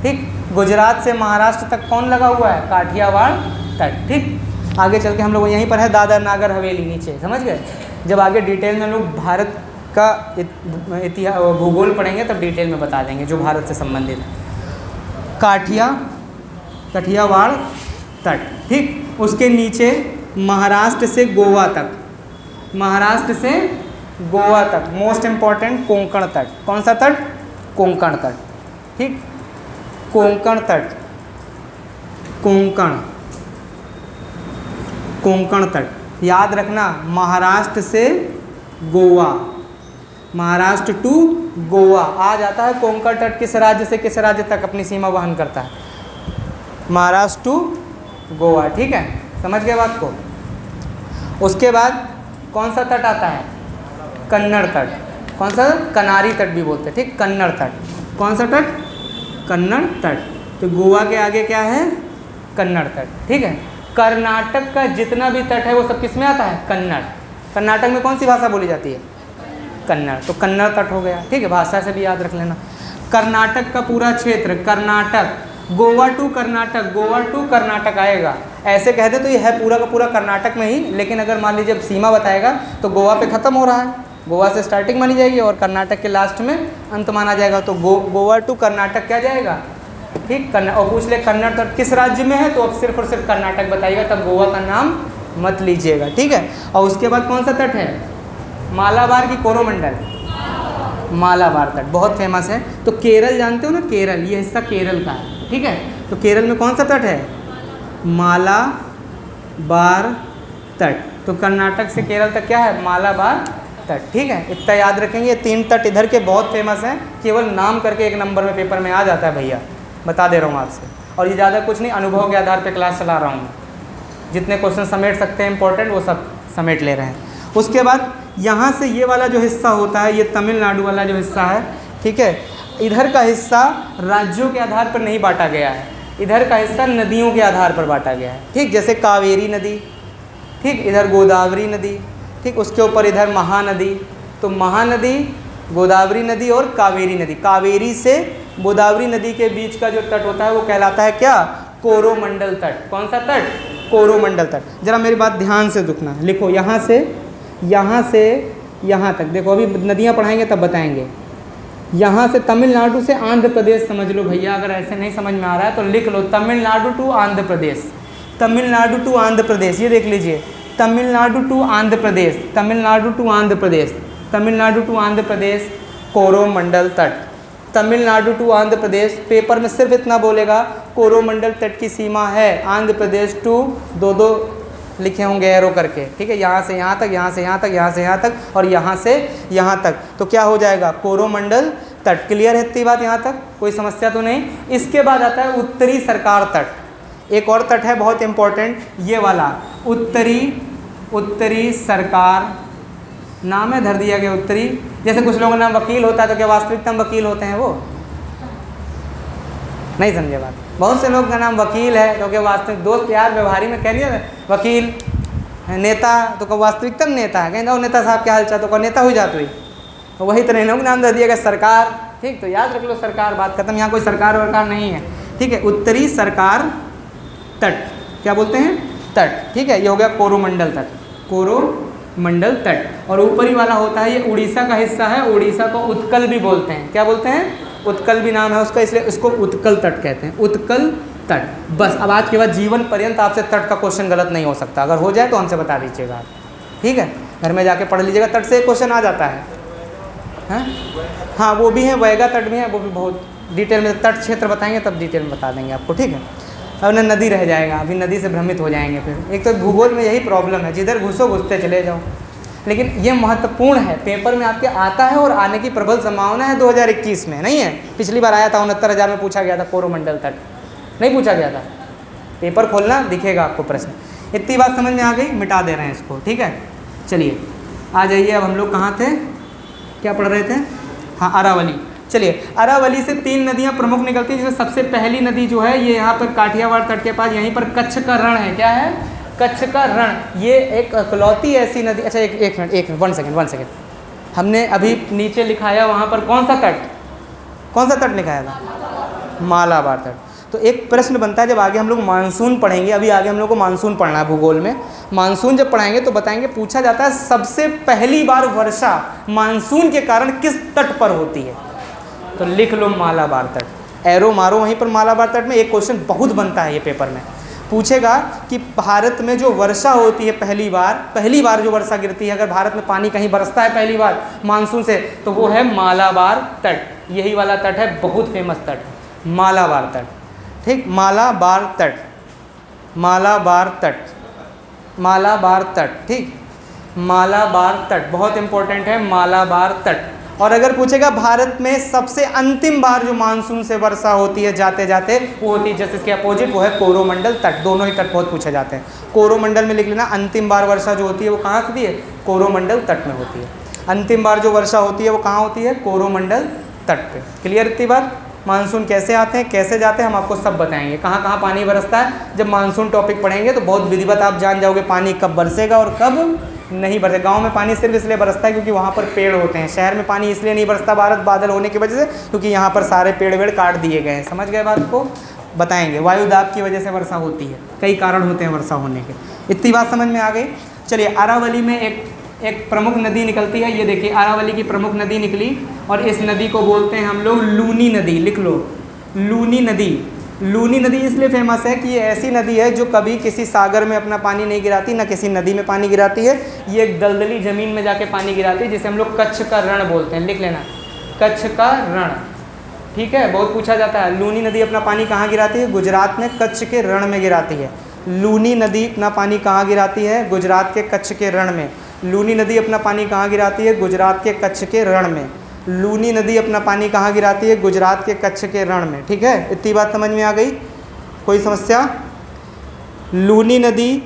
ठीक, गुजरात से महाराष्ट्र तक कौन लगा हुआ है? काठियावाड़ तट। ठीक, आगे चल के हम लोग यहीं पर है दादर नागर हवेली नीचे, समझ गए? जब आगे डिटेल में लोग भारत का इतिहास भूगोल पढ़ेंगे तब डिटेल में बता देंगे जो भारत से संबंधित है। काठियावाड़ तट। ठीक, उसके नीचे महाराष्ट्र से गोवा तक, महाराष्ट्र से गोवा तक मोस्ट इम्पॉर्टेंट कोंकण तट। कौन सा तट? कोंकण तट। ठीक, कोंकण तट, कोंकण तट याद रखना। महाराष्ट्र से गोवा, महाराष्ट्र टू गोवा आ जाता है। कोंकण तट किस राज्य से किस राज्य तक अपनी सीमा वहन करता है? महाराष्ट्र टू गोवा। ठीक है, समझ गए बात को? उसके बाद कौन सा तट आता है? कन्नड़ तट। कौन सा? कनारी तट भी बोलते हैं। ठीक, कन्नड़ तट। कौन सा तट? कन्नड़ तट। तो गोवा के आगे क्या है? कन्नड़ तट। ठीक है, कर्नाटक का जितना भी तट है वो सब किस में आता है? कन्नड़। कर्नाटक में कौन सी भाषा बोली जाती है? कन्नड़। तो कन्नड़ तट हो गया। ठीक है, भाषा से भी याद रख लेना। कर्नाटक का पूरा क्षेत्र, कर्नाटक, गोवा टू कर्नाटक, गोवा टू कर्नाटक आएगा। ऐसे कह दे तो ये है पूरा का पूरा कर्नाटक में ही, लेकिन अगर मान लीजिए जब सीमा बताएगा तो गोवा पे ख़त्म हो रहा है, गोवा से स्टार्टिंग मानी जाएगी और कर्नाटक के लास्ट में अंत माना जाएगा। तो गोवा टू कर्नाटक क्या जाएगा? ठीक, और पूछ ले कन्नड़ तट किस राज्य में है, तो अब सिर्फ और सिर्फ कर्नाटक बताइएगा, तब गोवा का नाम मत लीजिएगा। ठीक है, और उसके बाद कौन सा तट है? मालाबार की कोरोमंडल, मालाबार तट बहुत फेमस है। तो केरल जानते हो ना, केरल, ये हिस्सा केरल का है। ठीक है, तो केरल में कौन सा तट है? मालाबार तट। तो कर्नाटक से केरल तक क्या है? मालाबार तट। ठीक है, इतना याद रखेंगे। ये 3 तट इधर के बहुत फेमस हैं, केवल नाम करके एक नंबर में पेपर में आ जाता है भैया, बता दे रहा हूँ आपसे। और ये ज़्यादा कुछ नहीं, अनुभव के आधार पर क्लास चला रहा हूँ। जितने क्वेश्चन समेट सकते हैं इंपॉर्टेंट वो सब समेट ले रहे हैं। उसके बाद यहाँ से ये वाला जो हिस्सा होता है, ये तमिलनाडु वाला जो हिस्सा है, ठीक है, इधर का हिस्सा राज्यों के आधार पर नहीं बांटा गया है, इधर का हिस्सा नदियों के आधार पर बांटा गया है। ठीक, जैसे कावेरी नदी, ठीक, इधर गोदावरी नदी, ठीक, उसके ऊपर इधर महानदी। तो महानदी, गोदावरी नदी और कावेरी नदी, कावेरी से गोदावरी नदी के बीच का जो तट होता है वो कहलाता है क्या? कोरोमंडल तट। कौन सा तट? कोरोमंडल तट। जरा मेरी बात ध्यान से दुखना, लिखो यहाँ से यहाँ तक। देखो अभी नदियाँ पढ़ाएंगे तब बताएंगे। यहाँ से तमिलनाडु से आंध्र प्रदेश समझ लो भैया, अगर ऐसे नहीं समझ में आ रहा है तो लिख लो तमिलनाडु टू आंध्र प्रदेश, तमिलनाडु टू आंध्र प्रदेश। ये देख लीजिए, Tamil Nadu to Andhra Pradesh, Tamil Nadu to Andhra Pradesh, Tamil Nadu to Andhra Pradesh, Coromandel तट, तमिलनाडु टू आंध्र प्रदेश। पेपर में सिर्फ इतना बोलेगा कोरोमंडल तट की सीमा है आंध्र प्रदेश टू 2-2 लिखे होंगे एरो करके, ठीक है, यहाँ से यहाँ तक, यहाँ से यहाँ तक, यहाँ से यहाँ तक और यहाँ से यहाँ तक, तो क्या हो जाएगा कोरोमंडल तट। क्लियर है इतनी बात यहाँ तक, कोई समस्या तो नहीं। इसके बाद आता है उत्तरी सरकार तट। एक और तट है बहुत इंपॉर्टेंट, ये वाला उत्तरी सरकार, नाम है धर दिया गया उत्तरी। जैसे कुछ लोगों का नाम वकील होता है, तो क्या वास्तविकता में वकील होते हैं? वो नहीं समझे बात। बहुत से लोग का नाम वकील है, तो क्या वास्तविक दोस्त यार व्यवहारी में कह दिया वकील, नेता तो क्या वास्तविकता में नेता है, कहेंगे नेता साहब क्या हाल चाल, तो क्या नेता हो जाते हुई, तो वही तरह लोग नाम दे दिया गया सरकार। ठीक, तो याद रख लो सरकार, बात खत्म। यहाँ कोई सरकार वरकार नहीं है, ठीक है। उत्तरी सरकार तट, क्या बोलते हैं? तट, ठीक है। ये हो गया कोरोमंडल तट, कोरोमंडल तट। और ऊपरी वाला होता है, ये उड़ीसा का हिस्सा है, उड़ीसा को उत्कल भी बोलते हैं। क्या बोलते हैं? उत्कल भी नाम है उसका, इसलिए इसको उत्कल तट कहते हैं, उत्कल तट। बस अब आज के बाद जीवन पर्यंत आपसे तट का क्वेश्चन गलत नहीं हो सकता, अगर हो जाए तो हमसे बता दीजिएगा, ठीक है। घर में जाके पढ़ लीजिएगा, तट से एक क्वेश्चन आ जाता है। हाँ, वो भी है, वैगा तट भी है, वो भी बहुत डिटेल में तट क्षेत्र बताएंगे तब डिटेल में बता देंगे आपको, ठीक है। अब ना नदी रह जाएगा, अभी नदी से भ्रमित हो जाएंगे फिर। एक तो भूगोल में यही प्रॉब्लम है, जिधर घुसो घुसते चले जाओ। लेकिन ये महत्वपूर्ण है, पेपर में आपके आता है और आने की प्रबल संभावना है 2021 में, नहीं है? पिछली बार आया था 69,000 में पूछा गया था कोरोमंडल तट, नहीं पूछा गया था। पेपर खोलना, दिखेगा आपको प्रश्न। इतनी बात समझ में आ गई, मिटा दे रहे हैं इसको, ठीक है। चलिए आ जाइए, अब हम लोग कहाँ थे, क्या पढ़ रहे थे? हाँ, अरावली। चलिए, अरावली से 3 नदियाँ प्रमुख निकलती हैं, जिसमें सबसे पहली नदी जो है ये यहाँ पर काठियावाड़ तट के पास, यहीं पर कच्छ का रण है। क्या है? कच्छ का रण। ये एक इकलौती ऐसी नदी, अच्छा एक मिनट, वन सेकेंड, हमने अभी नीचे लिखाया वहाँ पर कौन सा तट, कौन सा तट लिखाया था? मालाबार तट। तो एक प्रश्न बनता है, जब आगे हम लोग मानसून पढ़ेंगे, अभी आगे हम लोग को मानसून पढ़ना है भूगोल में, मानसून जब पढ़ाएंगे तो बताएंगे, पूछा जाता है सबसे पहली बार वर्षा मानसून के कारण किस तट पर होती है? तो लिख लो मालाबार तट, एरो मारो वहीं पर मालाबार तट में। एक क्वेश्चन बहुत बनता है ये पेपर में, पूछेगा कि भारत में जो वर्षा होती है पहली बार जो वर्षा गिरती है, अगर भारत में पानी कहीं बरसता है पहली बार मानसून से, तो वो है मालाबार तट। यही वाला तट है, बहुत फेमस तट, मालाबार तट, ठीक। मालाबार तट, मालाबार तट, मालाबार तट, ठीक। मालाबार तट बहुत इंपॉर्टेंट है, मालाबार तट। और अगर पूछेगा भारत में सबसे अंतिम बार जो मानसून से वर्षा होती है जाते जाते, वो होती है जस्ट इसके अपोजिट, वो है कोरोमंडल तट। दोनों ही तट बहुत पूछे जाते हैं। कोरोमंडल में लिख लेना, अंतिम बार वर्षा जो होती है वो कहाँ होती है? कोरोमंडल तट में होती है। अंतिम बार जो वर्षा होती है वो कहाँ होती है? कोरोमंडल तट पे। क्लियर इतनी बात? मानसून कैसे आते हैं, कैसे जाते हैं, हम आपको सब बताएंगे। कहाँ कहाँ पानी बरसता है, जब मानसून टॉपिक पढ़ेंगे तो बहुत विधिवत आप जान जाओगे पानी कब बरसेगा और कब नहीं बरसेगा। गांव में पानी सिर्फ इसलिए बरसता है क्योंकि वहाँ पर पेड़ होते हैं। शहर में पानी इसलिए नहीं बरसता बादल होने की वजह से, क्योंकि यहाँ पर सारे पेड़ वेड़ काट दिए गए हैं। समझ गए बात को? बताएंगे। वायुदाब की वजह से वर्षा होती है, कई कारण होते हैं वर्षा होने के। इतनी बात समझ में आ गई। चलिए, अरावली में एक प्रमुख नदी निकलती है, ये देखिए अरावली की प्रमुख नदी निकली, और इस नदी को बोलते हैं हम लोग लूनी नदी। लिख लो, लूनी नदी। लूनी नदी इसलिए फेमस है कि ये ऐसी नदी है जो कभी किसी सागर में अपना पानी नहीं गिराती, ना किसी नदी में पानी गिराती है। ये एक दलदली ज़मीन में जाके पानी गिराती है, जिसे हम लोग कच्छ का रण बोलते हैं। लिख लेना, कच्छ का रण, ठीक है। बहुत पूछा जाता है, लूनी नदी अपना पानी कहाँ गिराती है? गुजरात में कच्छ के रण में गिराती है। लूनी नदी अपना पानी कहाँ गिराती है? गुजरात के कच्छ के रण में। लूनी नदी अपना पानी कहाँ गिराती है? गुजरात के कच्छ के रण में। लूनी नदी अपना पानी कहाँ गिराती है? गुजरात के कच्छ के रण में, ठीक है। इतनी बात समझ में आ गई? कोई समस्या? लूनी नदी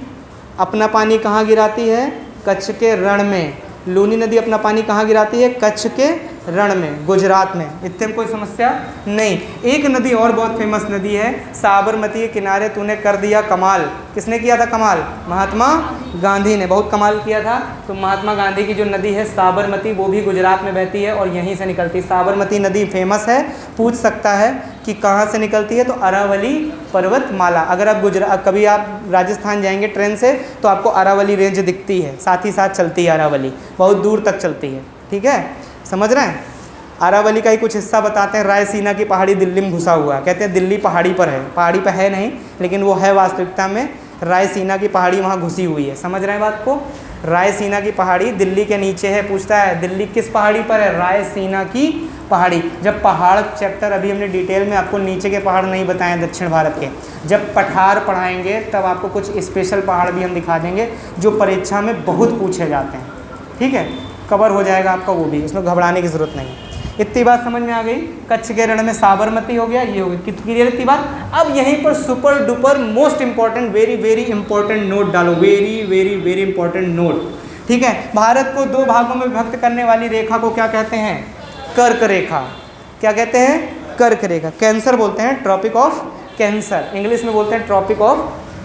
अपना पानी कहाँ गिराती है? कच्छ के रण में। लूनी नदी अपना पानी कहाँ गिराती है? कच्छ के रण में, गुजरात में। इतने में कोई समस्या नहीं। एक नदी और बहुत फेमस नदी है, साबरमती के किनारे तूने कर दिया कमाल। किसने किया था कमाल? महात्मा गांधी ने बहुत कमाल किया था। तो महात्मा गांधी की जो नदी है साबरमती, वो भी गुजरात में बहती है और यहीं से निकलती है। साबरमती नदी फेमस है, पूछ सकता है कि कहाँ से निकलती है, तो अरावली पर्वतमाला। अगर आप कभी आप राजस्थान जाएंगे ट्रेन से तो आपको अरावली रेंज दिखती है, साथ ही साथ चलती है अरावली, बहुत दूर तक चलती है, ठीक है। समझ रहे हैं? अरावली का ही कुछ हिस्सा बताते हैं। रायसीना की पहाड़ी दिल्ली में घुसा हुआ है, कहते हैं दिल्ली पहाड़ी पर है, पहाड़ी पर है नहीं, लेकिन वो है वास्तविकता में। रायसीना की पहाड़ी वहाँ घुसी हुई है। समझ रहे हैं बात को? रायसीना की पहाड़ी दिल्ली के नीचे है। पूछता है दिल्ली किस पहाड़ी पर है? रायसीना की पहाड़ी। जब पहाड़ चैप्टर अभी हमने डिटेल में आपको नीचे के पहाड़ नहीं बताए दक्षिण भारत के, जब पठार पढ़ाएंगे तब आपको कुछ स्पेशल पहाड़ भी हम दिखा देंगे जो परीक्षा में बहुत पूछे जाते हैं। ठीक है, कवर हो जाएगा आपका वो भी, इसमें घबराने की ज़रूरत नहीं है। इतनी बात समझ में आ गई। कच्छ के रण में साबरमती हो गया, ये हो गई क्लियर इतनी बात। अब यहीं पर super duper most important very very important note डालो, very very very important note. ठीक है, भारत को दो भागों में विभक्त करने वाली रेखा को क्या कहते हैं? कर्क रेखा। क्या कहते हैं? कर्क रेखा। कैंसर बोलते हैं, ट्रॉपिक ऑफ कैंसर, इंग्लिश में बोलते हैं ट्रॉपिक ऑफ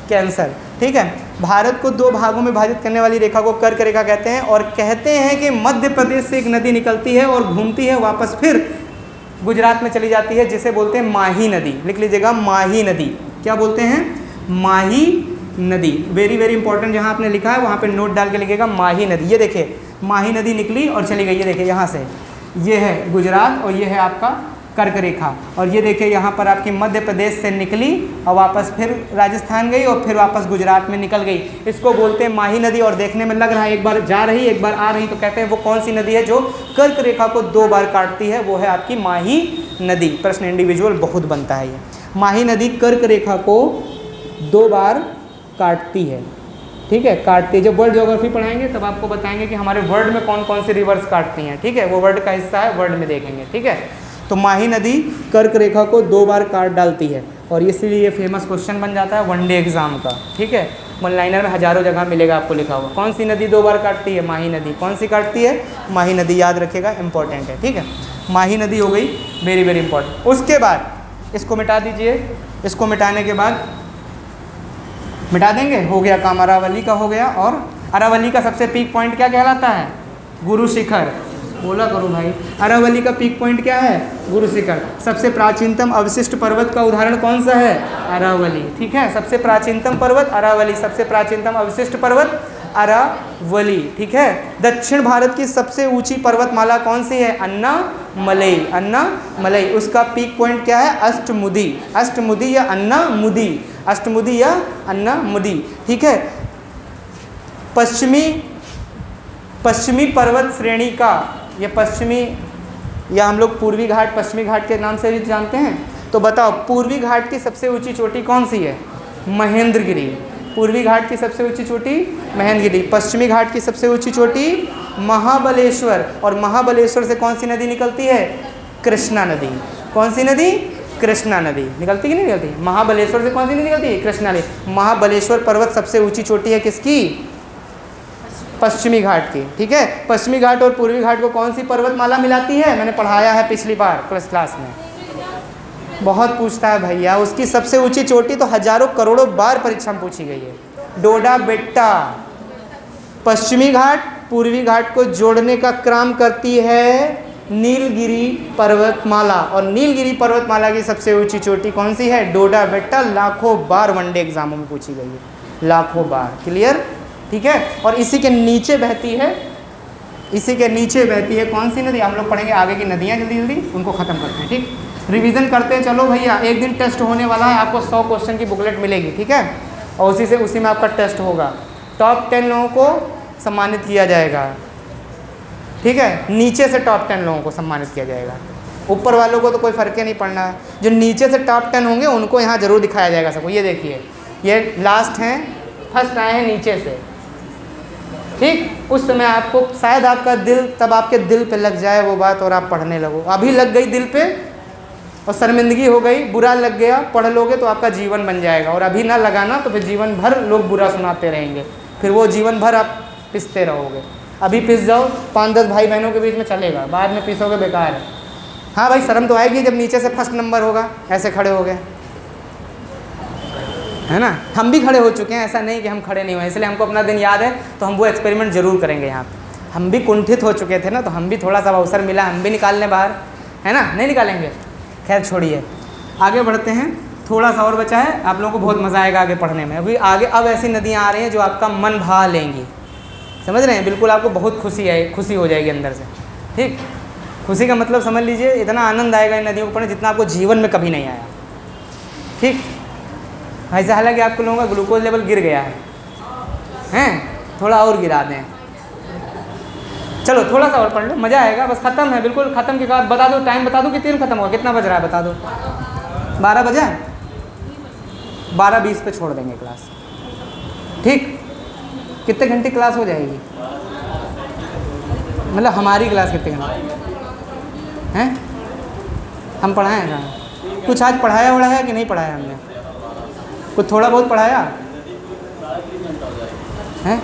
कैंसर। ठीक है, भारत को दो भागों में विभाजित करने वाली रेखा को कर्क रेखा कहते हैं। और कहते हैं कि मध्य प्रदेश से एक नदी निकलती है और घूमती है, वापस फिर गुजरात में चली जाती है, जिसे बोलते हैं माही नदी। लिख लीजिएगा, माही नदी। क्या बोलते हैं? माही नदी। वेरी वेरी इंपॉर्टेंट, जहाँ आपने लिखा है वहाँ पे नोट डाल के लिखिएगा माही नदी। ये देखिए, माही नदी निकली और चली गई, ये देखिए यहाँ से, ये है गुजरात और ये है आपका कर्क रेखा। और ये देखिए यहाँ पर आपकी मध्य प्रदेश से निकली और वापस फिर राजस्थान गई और फिर वापस गुजरात में निकल गई। इसको बोलते हैं माही नदी। और देखने में लग रहा है एक बार जा रही एक बार आ रही, तो कहते हैं वो कौन सी नदी है जो कर्क रेखा को दो बार काटती है? वो है आपकी माही नदी। प्रश्न इंडिविजुअल बहुत बनता है। ये माही नदी कर्क रेखा को दो बार काटती है। ठीक है, काटती है। जब वर्ल्ड ज्योग्राफी पढ़ाएंगे तब आपको बताएंगे कि हमारे वर्ल्ड में कौन कौन सी रिवर्स काटती हैं। ठीक है, वो वर्ल्ड का हिस्सा है, वर्ल्ड में देखेंगे। ठीक है, तो माही नदी कर्क रेखा को दो बार काट डालती है और इसलिए ये फेमस क्वेश्चन बन जाता है वनडे एग्जाम का। ठीक है, वन लाइनर में हजारों जगह मिलेगा आपको लिखा हुआ। कौन सी नदी दो बार काटती है? माही नदी। कौन सी काटती है? माही नदी। याद रखिएगा, इंपॉर्टेंट है। ठीक है, माही नदी हो गई, वेरी वेरी इंपॉर्टेंट। उसके बाद इसको मिटा दीजिए। इसको मिटाने के बाद मिटा देंगे, हो गया काम। अरावली का हो गया। और अरावली का सबसे पीक पॉइंट क्या कहलाता है? गुरु शिखर। बोला करो भाई, अरावली का पीक पॉइंट क्या है? गुरु शिखर। सबसे प्राचीनतम अवशिष्ट पर्वत का उदाहरण कौन सा है? अरावली। ठीक है, सबसे प्राचीनतम पर्वत अरावली, सबसे प्राचीनतम अवशिष्ट पर्वत अरावली। ठीक है, दक्षिण भारत की सबसे ऊंची पर्वतमाला कौन सी है? अन्नामलई। अन्नामलई। उसका पीक पॉइंट क्या है? अष्टमुदी। अष्टमुदी या अन्नामुदी, अष्टमुदी या अन्नामुदी। ठीक है, पश्चिमी पर्वत श्रेणी का, ये पश्चिमी या हम लोग पूर्वी घाट पश्चिमी घाट के नाम से भी जानते हैं। तो बताओ, पूर्वी घाट की सबसे ऊंची चोटी कौन सी है? महेंद्रगिरी। पूर्वी घाट की सबसे ऊंची चोटी महेंद्रगिरी। पश्चिमी घाट की सबसे ऊंची चोटी महाबलेश्वर। और महाबलेश्वर से कौन सी नदी निकलती है? कृष्णा नदी। कौन सी नदी? कृष्णा नदी। निकलती कि नहीं निकलती? महाबलेश्वर से कौन सी नदी निकलती है? कृष्णा नदी। महाबलेश्वर पर्वत सबसे ऊंची चोटी है किसकी? पश्चिमी घाट की। ठीक है, पश्चिमी घाट और पूर्वी घाट को कौन सी पर्वतमाला मिलाती है? मैंने पढ़ाया है पिछली बार क्लास में, बहुत पूछता है भैया। उसकी सबसे ऊंची चोटी तो हजारों करोड़ों बार परीक्षा में पूछी गई है, डोडा बेट्टा। पश्चिमी घाट पूर्वी घाट को जोड़ने का काम करती है नीलगिरी पर्वतमाला। और नीलगिरी पर्वतमाला की सबसे ऊंची चोटी कौन सी है? डोडा बेट्टा। लाखों बार वनडे एग्जामों में पूछी गई है, लाखों बार। क्लियर? ठीक है, और इसी के नीचे बहती है, इसी के नीचे बहती है कौन सी नदी? हम लोग पढ़ेंगे आगे की नदियाँ जल्दी जल्दी, उनको ख़त्म करते हैं। ठीक, रिवीजन करते हैं। चलो भैया, एक दिन टेस्ट होने वाला है, आपको 100 क्वेश्चन की बुकलेट मिलेगी। ठीक है, और उसी में आपका टेस्ट होगा। टॉप 10 लोगों को सम्मानित किया जाएगा। ठीक है, नीचे से टॉप 10 लोगों को सम्मानित किया जाएगा। ऊपर वालों को तो कोई फ़र्क ही नहीं पड़ना है, जो नीचे से टॉप 10 होंगे उनको यहाँ ज़रूर दिखाया जाएगा सबको। ये देखिए, ये लास्ट हैं, फर्स्ट आए हैं नीचे से। ठीक, उस समय आपको शायद आपका दिल, तब आपके दिल पे लग जाए वो बात और आप पढ़ने लगो। अभी लग गई दिल पे और शर्मिंदगी हो गई, बुरा लग गया, पढ़ लोगे तो आपका जीवन बन जाएगा। और अभी ना लगाना तो फिर जीवन भर लोग बुरा सुनाते रहेंगे, फिर वो जीवन भर आप पिसते रहोगे। अभी पिस जाओ, 5-10 भाई बहनों के बीच में चलेगा, बाद में पिसोगे बेकार है। हाँ भाई, शर्म तो आएगी जब नीचे से फर्स्ट नंबर होगा, ऐसे खड़े हो गए, है ना। हम भी खड़े हो चुके हैं, ऐसा नहीं कि हम खड़े नहीं हुए, इसलिए हमको अपना दिन याद है, तो हम वो एक्सपेरिमेंट ज़रूर करेंगे यहाँ पे। हम भी कुंठित हो चुके थे ना, तो हम भी थोड़ा सा अवसर मिला, हम भी निकाल लें बाहर, है ना। नहीं निकालेंगे, खैर छोड़िए, आगे बढ़ते हैं। थोड़ा सा और बचा है, आप लोगों को बहुत मज़ा आएगा आगे पढ़ने में। अभी आगे अब ऐसी नदियाँ आ रही हैं जो आपका मन भा लेंगी, समझ रहे हैं, बिल्कुल आपको बहुत खुशी हो जाएगी अंदर से। ठीक, खुशी का मतलब समझ लीजिए, इतना आनंद आएगा इन नदियों को पढ़ने जितना आपको जीवन में कभी नहीं आया। ठीक, ऐसा हालांकि आपके लोगों का ग्लूकोज लेवल गिर गया है, हैं, थोड़ा और गिरा दें। चलो थोड़ा सा और पढ़ लो, मज़ा आएगा। बस ख़त्म है, बिल्कुल ख़त्म के बाद बता दो, टाइम बता दो कितने में ख़त्म होगा, कितना बज रहा है बता दो। 12 बजे, 12:20 पे छोड़ देंगे क्लास, ठीक। कितने घंटे क्लास हो जाएगी, मतलब हमारी क्लास कितने घंटे हैं? हम पढ़ाएँ कहाँ? कुछ आज पढ़ाया वढ़ाया कि नहीं पढ़ाया हमने? कुछ थोड़ा बहुत पढ़ाया है?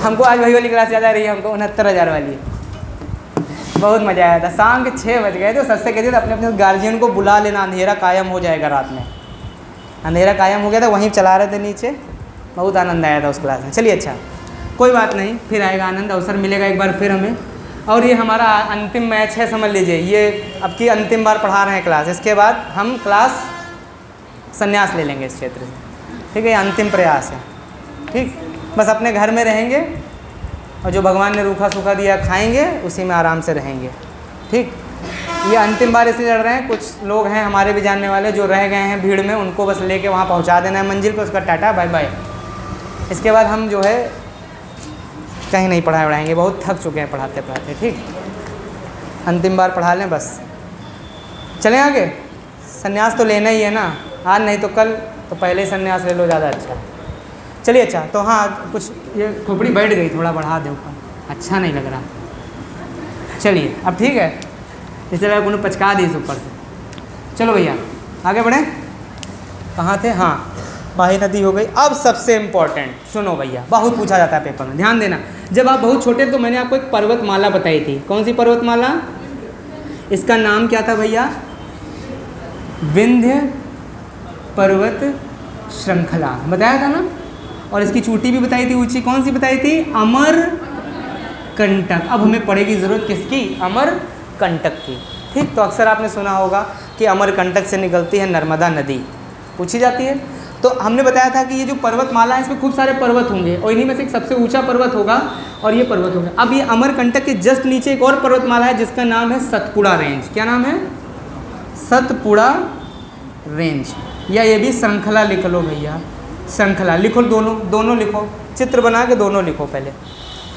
हमको आज वही वाली क्लास याद आ रही है, हमको 69,000 वाली। बहुत मज़ा आया था। शाम के 6 बज गए थे, सच से कहते थे अपने अपने गार्जियन को बुला लेना, अंधेरा कायम हो जाएगा रात में। अंधेरा कायम हो गया था, वहीं चला रहे थे नीचे, बहुत आनंद आया था उस क्लास में। चलिए अच्छा, कोई बात नहीं, फिर आएगा आनंद, अवसर मिलेगा एक बार फिर हमें। और ये हमारा अंतिम मैच है, समझ लीजिए, ये अब की अंतिम बार पढ़ा रहे हैं क्लास। इसके बाद हम क्लास संन्यास ले लेंगे इस क्षेत्र से, ठीक है। ये अंतिम प्रयास है, ठीक। बस अपने घर में रहेंगे और जो भगवान ने रूखा सूखा दिया खाएंगे, उसी में आराम से रहेंगे, ठीक। ये अंतिम बार इसलिए लड़ रहे हैं, कुछ लोग हैं हमारे भी जानने वाले जो रह गए हैं भीड़ में, उनको बस लेके वहाँ पहुँचा देना है मंजिल पर, उसका टाटा बाय बाय। इसके बाद हम जो है कहीं नहीं पढ़ाएंगे, बहुत थक चुके हैं पढ़ाते पढ़ाते, ठीक। अंतिम बार पढ़ा लें बस, चलें आगे। संन्यास तो लेना ही है ना, आज नहीं तो कल, तो पहले ही संन्यास ले लो, ज़्यादा अच्छा। चलिए अच्छा, तो हाँ कुछ ये खोपड़ी बैठ गई, थोड़ा बढ़ा दे ऊपर, अच्छा नहीं लग रहा। चलिए अब ठीक है, इस तरह को पचका दी इस ऊपर से। चलो भैया आगे बढ़ें, कहाँ थे? हाँ, माही नदी हो गई। अब सबसे इम्पोर्टेंट सुनो भैया, बहुत पूछा जाता है पेपर में, ध्यान देना। जब आप बहुत छोटे तो मैंने आपको एक पर्वतमाला बताई थी, कौन सी पर्वतमाला? इसका नाम क्या था भैया? विंध्य पर्वत श्रृंखला, बताया था ना। और इसकी चोटी भी बताई थी ऊंची, कौन सी बताई थी? अमरकंटक। अब हमें पड़ेगी ज़रूरत किसकी? अमरकंटक की, ठीक। तो अक्सर आपने सुना होगा कि अमरकंटक से निकलती है नर्मदा नदी, पूछी जाती है। तो हमने बताया था कि ये जो पर्वतमाला है इसमें खूब सारे पर्वत होंगे और इन्हीं में से एक सबसे ऊंचा पर्वत होगा और ये पर्वत होगा। अब ये अमरकंटक के जस्ट नीचे एक और पर्वतमाला है जिसका नाम है सतपुड़ा रेंज। क्या नाम है? सतपुड़ा रेंज, या ये भी श्रृंखला लिख लो भैया, श्रृंखला लिखो, दोनों लिखो, चित्र बना के दोनों लिखो, पहले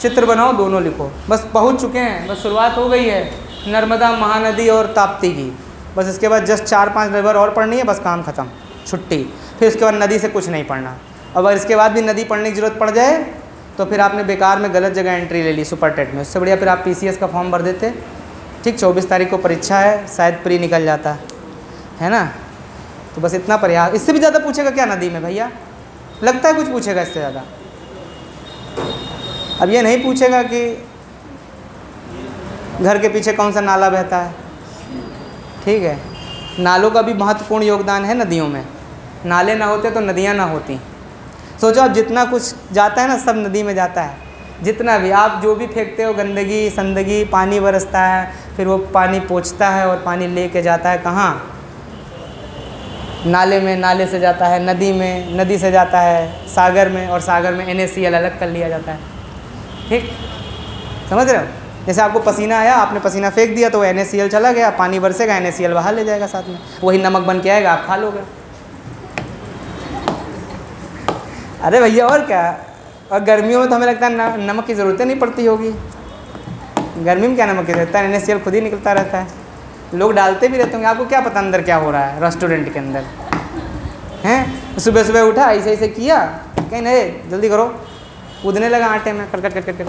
चित्र बनाओ दोनों लिखो। बस पहुंच चुके हैं, बस शुरुआत हो गई है नर्मदा महानदी और ताप्ती की। बस इसके बाद जस्ट 4-5 रिवर और पढ़नी है, बस काम ख़त्म, छुट्टी। फिर उसके बाद नदी से कुछ नहीं पढ़ना। अगर इसके बाद भी नदी पढ़ने की ज़रूरत पड़ जाए तो फिर आपने बेकार में गलत जगह एंट्री ले ली सुपर टेट में, उससे बढ़िया फिर आप PCS का फॉर्म भर देते, ठीक। 24 तारीख को परीक्षा है, शायद प्री निकल जाता है ना। तो बस इतना प्रयास, इससे भी ज़्यादा पूछेगा क्या नदी में भैया? लगता है कुछ पूछेगा इससे ज़्यादा? अब ये नहीं पूछेगा कि घर के पीछे कौन सा नाला बहता है, ठीक है। नालों का भी महत्वपूर्ण योगदान है नदियों में, नाले ना होते तो नदियाँ ना होती। सोचो आप जितना कुछ जाता है ना, सब नदी में जाता है, जितना भी आप जो भी फेंकते हो, गंदगी संदगी, पानी बरसता है, फिर वो पानी पोंछता है और पानी लेके जाता है कहाँ? नाले में, नाले से जाता है नदी में, नदी से जाता है सागर में, और सागर में NaCl अलग कर लिया जाता है, ठीक। समझ रहे हो? जैसे आपको पसीना आया, आपने पसीना फेंक दिया तो वो NaCl चला गया, पानी बरसेगा, NaCl बाहर ले जाएगा साथ में, वही नमक बन के आएगा, आप खा लोगे। अरे भैया और क्या। और गर्मियों में तो हमें लगता है नमक की ज़रूरत नहीं पड़ती होगी, गर्मी में क्या नमक की ज़रूरत है? NaCl खुद ही निकलता रहता है, लोग डालते भी रहते होंगे, आपको क्या पता अंदर क्या हो रहा है रेस्टोरेंट के अंदर, हैं? सुबह सुबह उठा, ऐसे ऐसे किया, कहीं नहीं जल्दी करो, कूदने लगा आटे में, cut cut cut cut cut.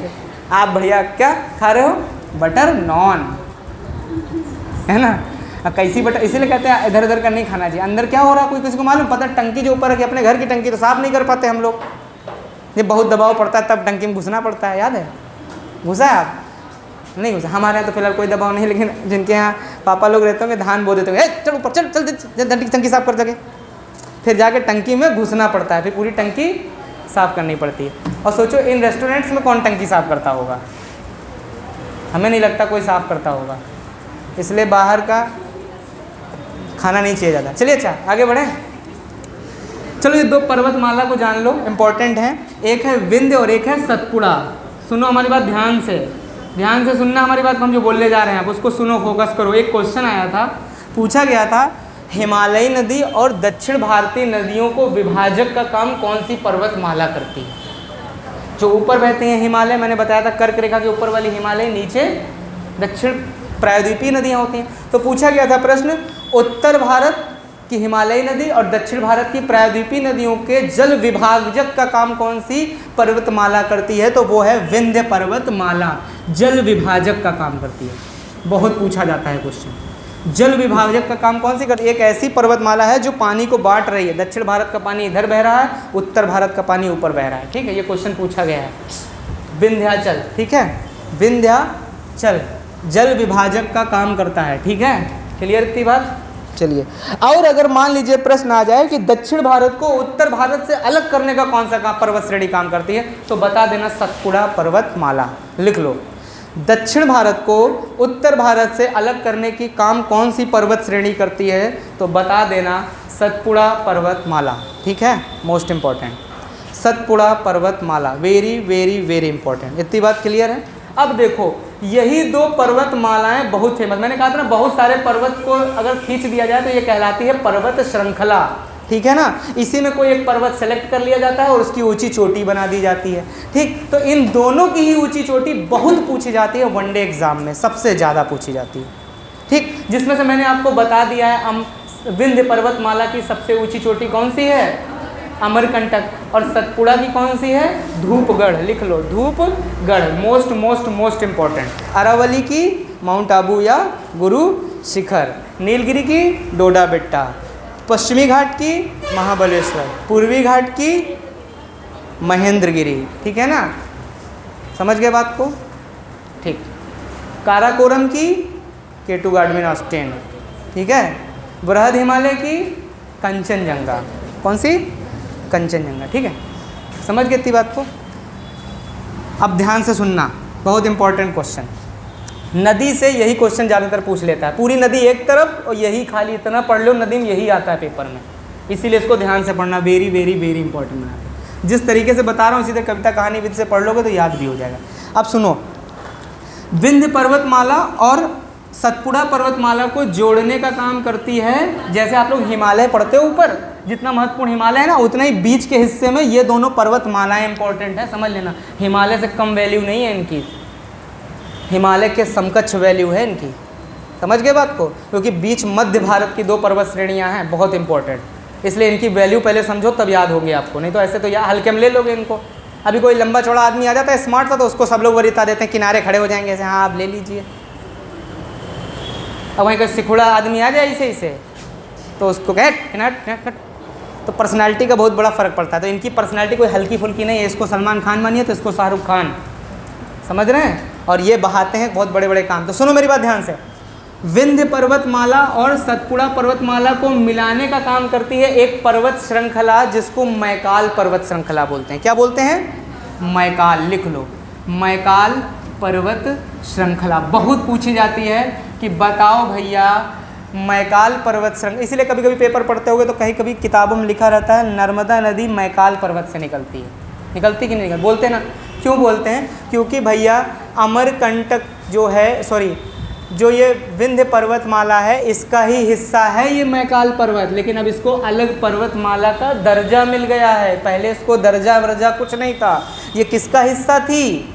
आप भैया क्या खा रहे हो? बटर नॉन, है ना। कैसी बटर, इसीलिए कहते हैं इधर उधर का नहीं खाना चाहिए। अंदर क्या हो रहा है कोई किसी को मालूम? पता टंकी जो ऊपर है, अपने घर की टंकी तो साफ़ नहीं कर पाते हम लोग, ये बहुत दबाव पड़ता है तब टंकी में घुसना पड़ता है, याद है? घुसा है आप? नहीं घुसा। हमारे यहाँ तो फिलहाल कोई दबाव नहीं, लेकिन जिनके यहाँ पापा लोग रहते होंगे धान बो देते होंगे, चल ऊपर चल चल टंकी साफ़ कर सके, फिर जाके टंकी में घुसना पड़ता है, फिर पूरी टंकी साफ़ करनी पड़ती है। और सोचो इन रेस्टोरेंट्स में कौन टंकी साफ़ करता होगा? हमें नहीं लगता कोई साफ़ करता होगा, इसलिए बाहर का खाना नहीं चाहिए ज़्यादा। चलिए अच्छा आगे बढ़ें। चलो ये दो पर्वतमाला को जान लो, इम्पोर्टेंट हैं, एक है विंध्य और एक है सतपुड़ा। सुनो हमारी बात ध्यान से सुनना हमारी बात, हम जो बोलने जा रहे हैं आप उसको सुनो, फोकस करो। एक क्वेश्चन आया था, पूछा गया था हिमालयी नदी और दक्षिण भारतीय नदियों को विभाजक का काम कौन सी पर्वतमाला करती है? जो ऊपर बहती हैं हिमालय, मैंने बताया था कर्क रेखा के ऊपर वाली हिमालय, नीचे दक्षिण प्रायद्वीपीय नदियाँ होती हैं। तो पूछा गया था प्रश्न, उत्तर भारत की हिमालयी नदी और दक्षिण भारत की प्रायद्वीपीय नदियों के जल विभाजक का काम कौन सी पर्वतमाला करती है? तो वो है विंध्य पर्वतमाला, जल विभाजक का काम करती है। बहुत पूछा जाता है क्वेश्चन, जल विभाजक का काम कौन सी करती है? एक ऐसी पर्वतमाला है जो पानी को बांट रही है, दक्षिण भारत का पानी इधर बह रहा है, उत्तर भारत का पानी ऊपर बह रहा है। ठीक है, ये क्वेश्चन पूछा गया है। विंध्याचल, ठीक है, विंध्याचल जल विभाजक का काम करता है। ठीक है, क्लियर इतनी बात? चलिए, और अगर मान लीजिए प्रश्न आ जाए कि दक्षिण भारत को उत्तर भारत से अलग करने का कौन सा पर्वत श्रेणी काम करती है, तो बता देना सतपुड़ा पर्वतमाला। लिख लो, दक्षिण भारत को उत्तर भारत से अलग करने की काम कौन सी पर्वत श्रेणी करती है? तो बता देना सतपुड़ा पर्वतमाला। ठीक है, मोस्ट इंपॉर्टेंट, सतपुड़ा पर्वतमाला, वेरी वेरी वेरी इंपॉर्टेंट। इतनी बात क्लियर है? अब देखो, यही दो पर्वतमालाएं बहुत फेमस, मैंने कहा था ना, बहुत सारे पर्वत को अगर खींच दिया जाए तो ये कहलाती है पर्वत श्रृंखला। ठीक है ना, इसी में कोई एक पर्वत सेलेक्ट कर लिया जाता है और उसकी ऊंची चोटी बना दी जाती है। ठीक, तो इन दोनों की ही ऊंची चोटी बहुत पूछी जाती है वनडे एग्जाम में, सबसे ज़्यादा पूछी जाती है। ठीक, जिसमें से मैंने आपको बता दिया है, विंध्य पर्वतमाला की सबसे ऊंची चोटी कौन सी है? अमरकंटक। और सतपुड़ा की कौन सी है? धूपगढ़। लिख लो, Dhupgarh, most most most important. Aravalli की माउंट आबू या गुरु शिखर, नीलगिरी की डोडा बेट्टा, पश्चिमी घाट की महाबलेश्वर, पूर्वी घाट की महेंद्रगिरी। ठीक है ना, समझ गए बात को? ठीक, काराकोरम की केटुगाडविन ऑस्टेन। ठीक है, बृहद हिमालय की कंचनजंगा। कौन सी? कंचनजंगा। ठीक है, समझ गए इतनी बात को? अब ध्यान से सुनना, बहुत इंपॉर्टेंट क्वेश्चन। नदी से यही क्वेश्चन ज़्यादातर पूछ लेता है, पूरी नदी एक तरफ और यही खाली इतना पढ़ लो, नदी में यही आता है पेपर में, इसीलिए इसको ध्यान से पढ़ना, वेरी वेरी वेरी इंपॉर्टेंट बनाते हैं। जिस तरीके से बता रहा हूँ, इसी तरह कविता कहानी विधि से पढ़ लोगे तो याद भी हो जाएगा। अब सुनो, विंध्य पर्वतमाला और सतपुड़ा पर्वतमाला को जोड़ने का काम करती है। जैसे आप लोग हिमालय पढ़ते हो ऊपर, जितना महत्वपूर्ण हिमालय है ना, उतना ही बीच के हिस्से में ये दोनों पर्वतमालाएं इंपॉर्टेंट है, समझ लेना। हिमालय से कम वैल्यू नहीं है इनकी, हिमालय के समकक्ष वैल्यू है इनकी। समझ गए बात को? क्योंकि बीच मध्य भारत की दो पर्वत श्रेणियाँ हैं, बहुत इंपॉर्टेंट, इसलिए इनकी वैल्यू पहले समझो तब याद होगी आपको, नहीं तो ऐसे तो यार हल्के में ले लोगे इनको। अभी कोई लंबा चौड़ा आदमी आ जाता है स्मार्ट सा, तो उसको सब लोग वरीता देते हैं, किनारे खड़े हो जाएंगे ऐसे, हाँ आप ले लीजिए। अब वहीं कोई सिकुड़ा आदमी आ जाए इसे तो उसको कह, तो पर्सनालिटी का बहुत बड़ा फ़र्क पड़ता है। तो इनकी पर्सनालिटी कोई हल्की फुल्की नहीं है, इसको सलमान खान मानिए तो इसको शाहरुख खान, समझ रहे हैं? और ये बहाते हैं बहुत बड़े बड़े काम। तो सुनो मेरी बात ध्यान से, विंध्य पर्वतमाला और सतपुड़ा पर्वतमाला को मिलाने का काम करती है एक पर्वत श्रृंखला, जिसको मैकाल पर्वत श्रृंखला बोलते हैं। क्या बोलते हैं? मैकाल। लिख लो, मैकाल पर्वत श्रृंखला। बहुत पूछी जाती है कि बताओ भैया मैकाल पर्वत श्रृंखला, इसीलिए कभी कभी पेपर पढ़ते होगे तो कहीं कभी किताबों में लिखा रहता है नर्मदा नदी मैकाल पर्वत से निकलती है। निकलती कि नहीं निकलती? बोलते ना, क्यों बोलते हैं? क्योंकि भैया अमरकंटक जो है, सॉरी, जो ये विंध्य पर्वतमाला है इसका ही हिस्सा है ये मैकाल पर्वत, लेकिन अब इसको अलग पर्वतमाला का दर्जा मिल गया है। पहले इसको दर्जा वर्जा कुछ नहीं था, ये किसका हिस्सा थी?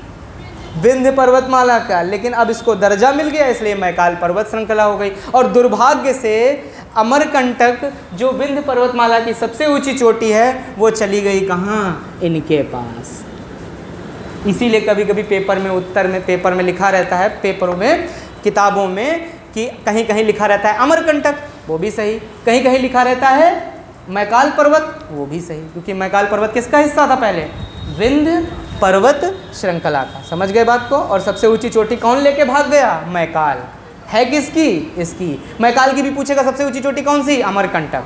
विंध्य पर्वतमाला का, लेकिन अब इसको दर्जा मिल गया इसलिए मैकाल पर्वत श्रृंखला हो गई। और दुर्भाग्य से अमरकंटक जो विंध्य पर्वतमाला की सबसे ऊंची चोटी है वो चली गई कहाँ? इनके पास। इसीलिए कभी कभी पेपर में, उत्तर में, पेपर में लिखा रहता है, पेपरों में, किताबों में, कि कहीं कहीं लिखा रहता है अमरकंटक, वो भी सही, कहीं कहीं लिखा रहता है मैकाल पर्वत, वो भी सही, क्योंकि मैकाल पर्वत किसका हिस्सा था पहले? विंध्य पर्वत श्रृंखला का। समझ गए बात को? और सबसे ऊंची चोटी कौन लेके भाग गया? मैकाल। है किसकी? इसकी। मैकाल की भी पूछेगा सबसे ऊंची चोटी कौन सी? अमरकंटक।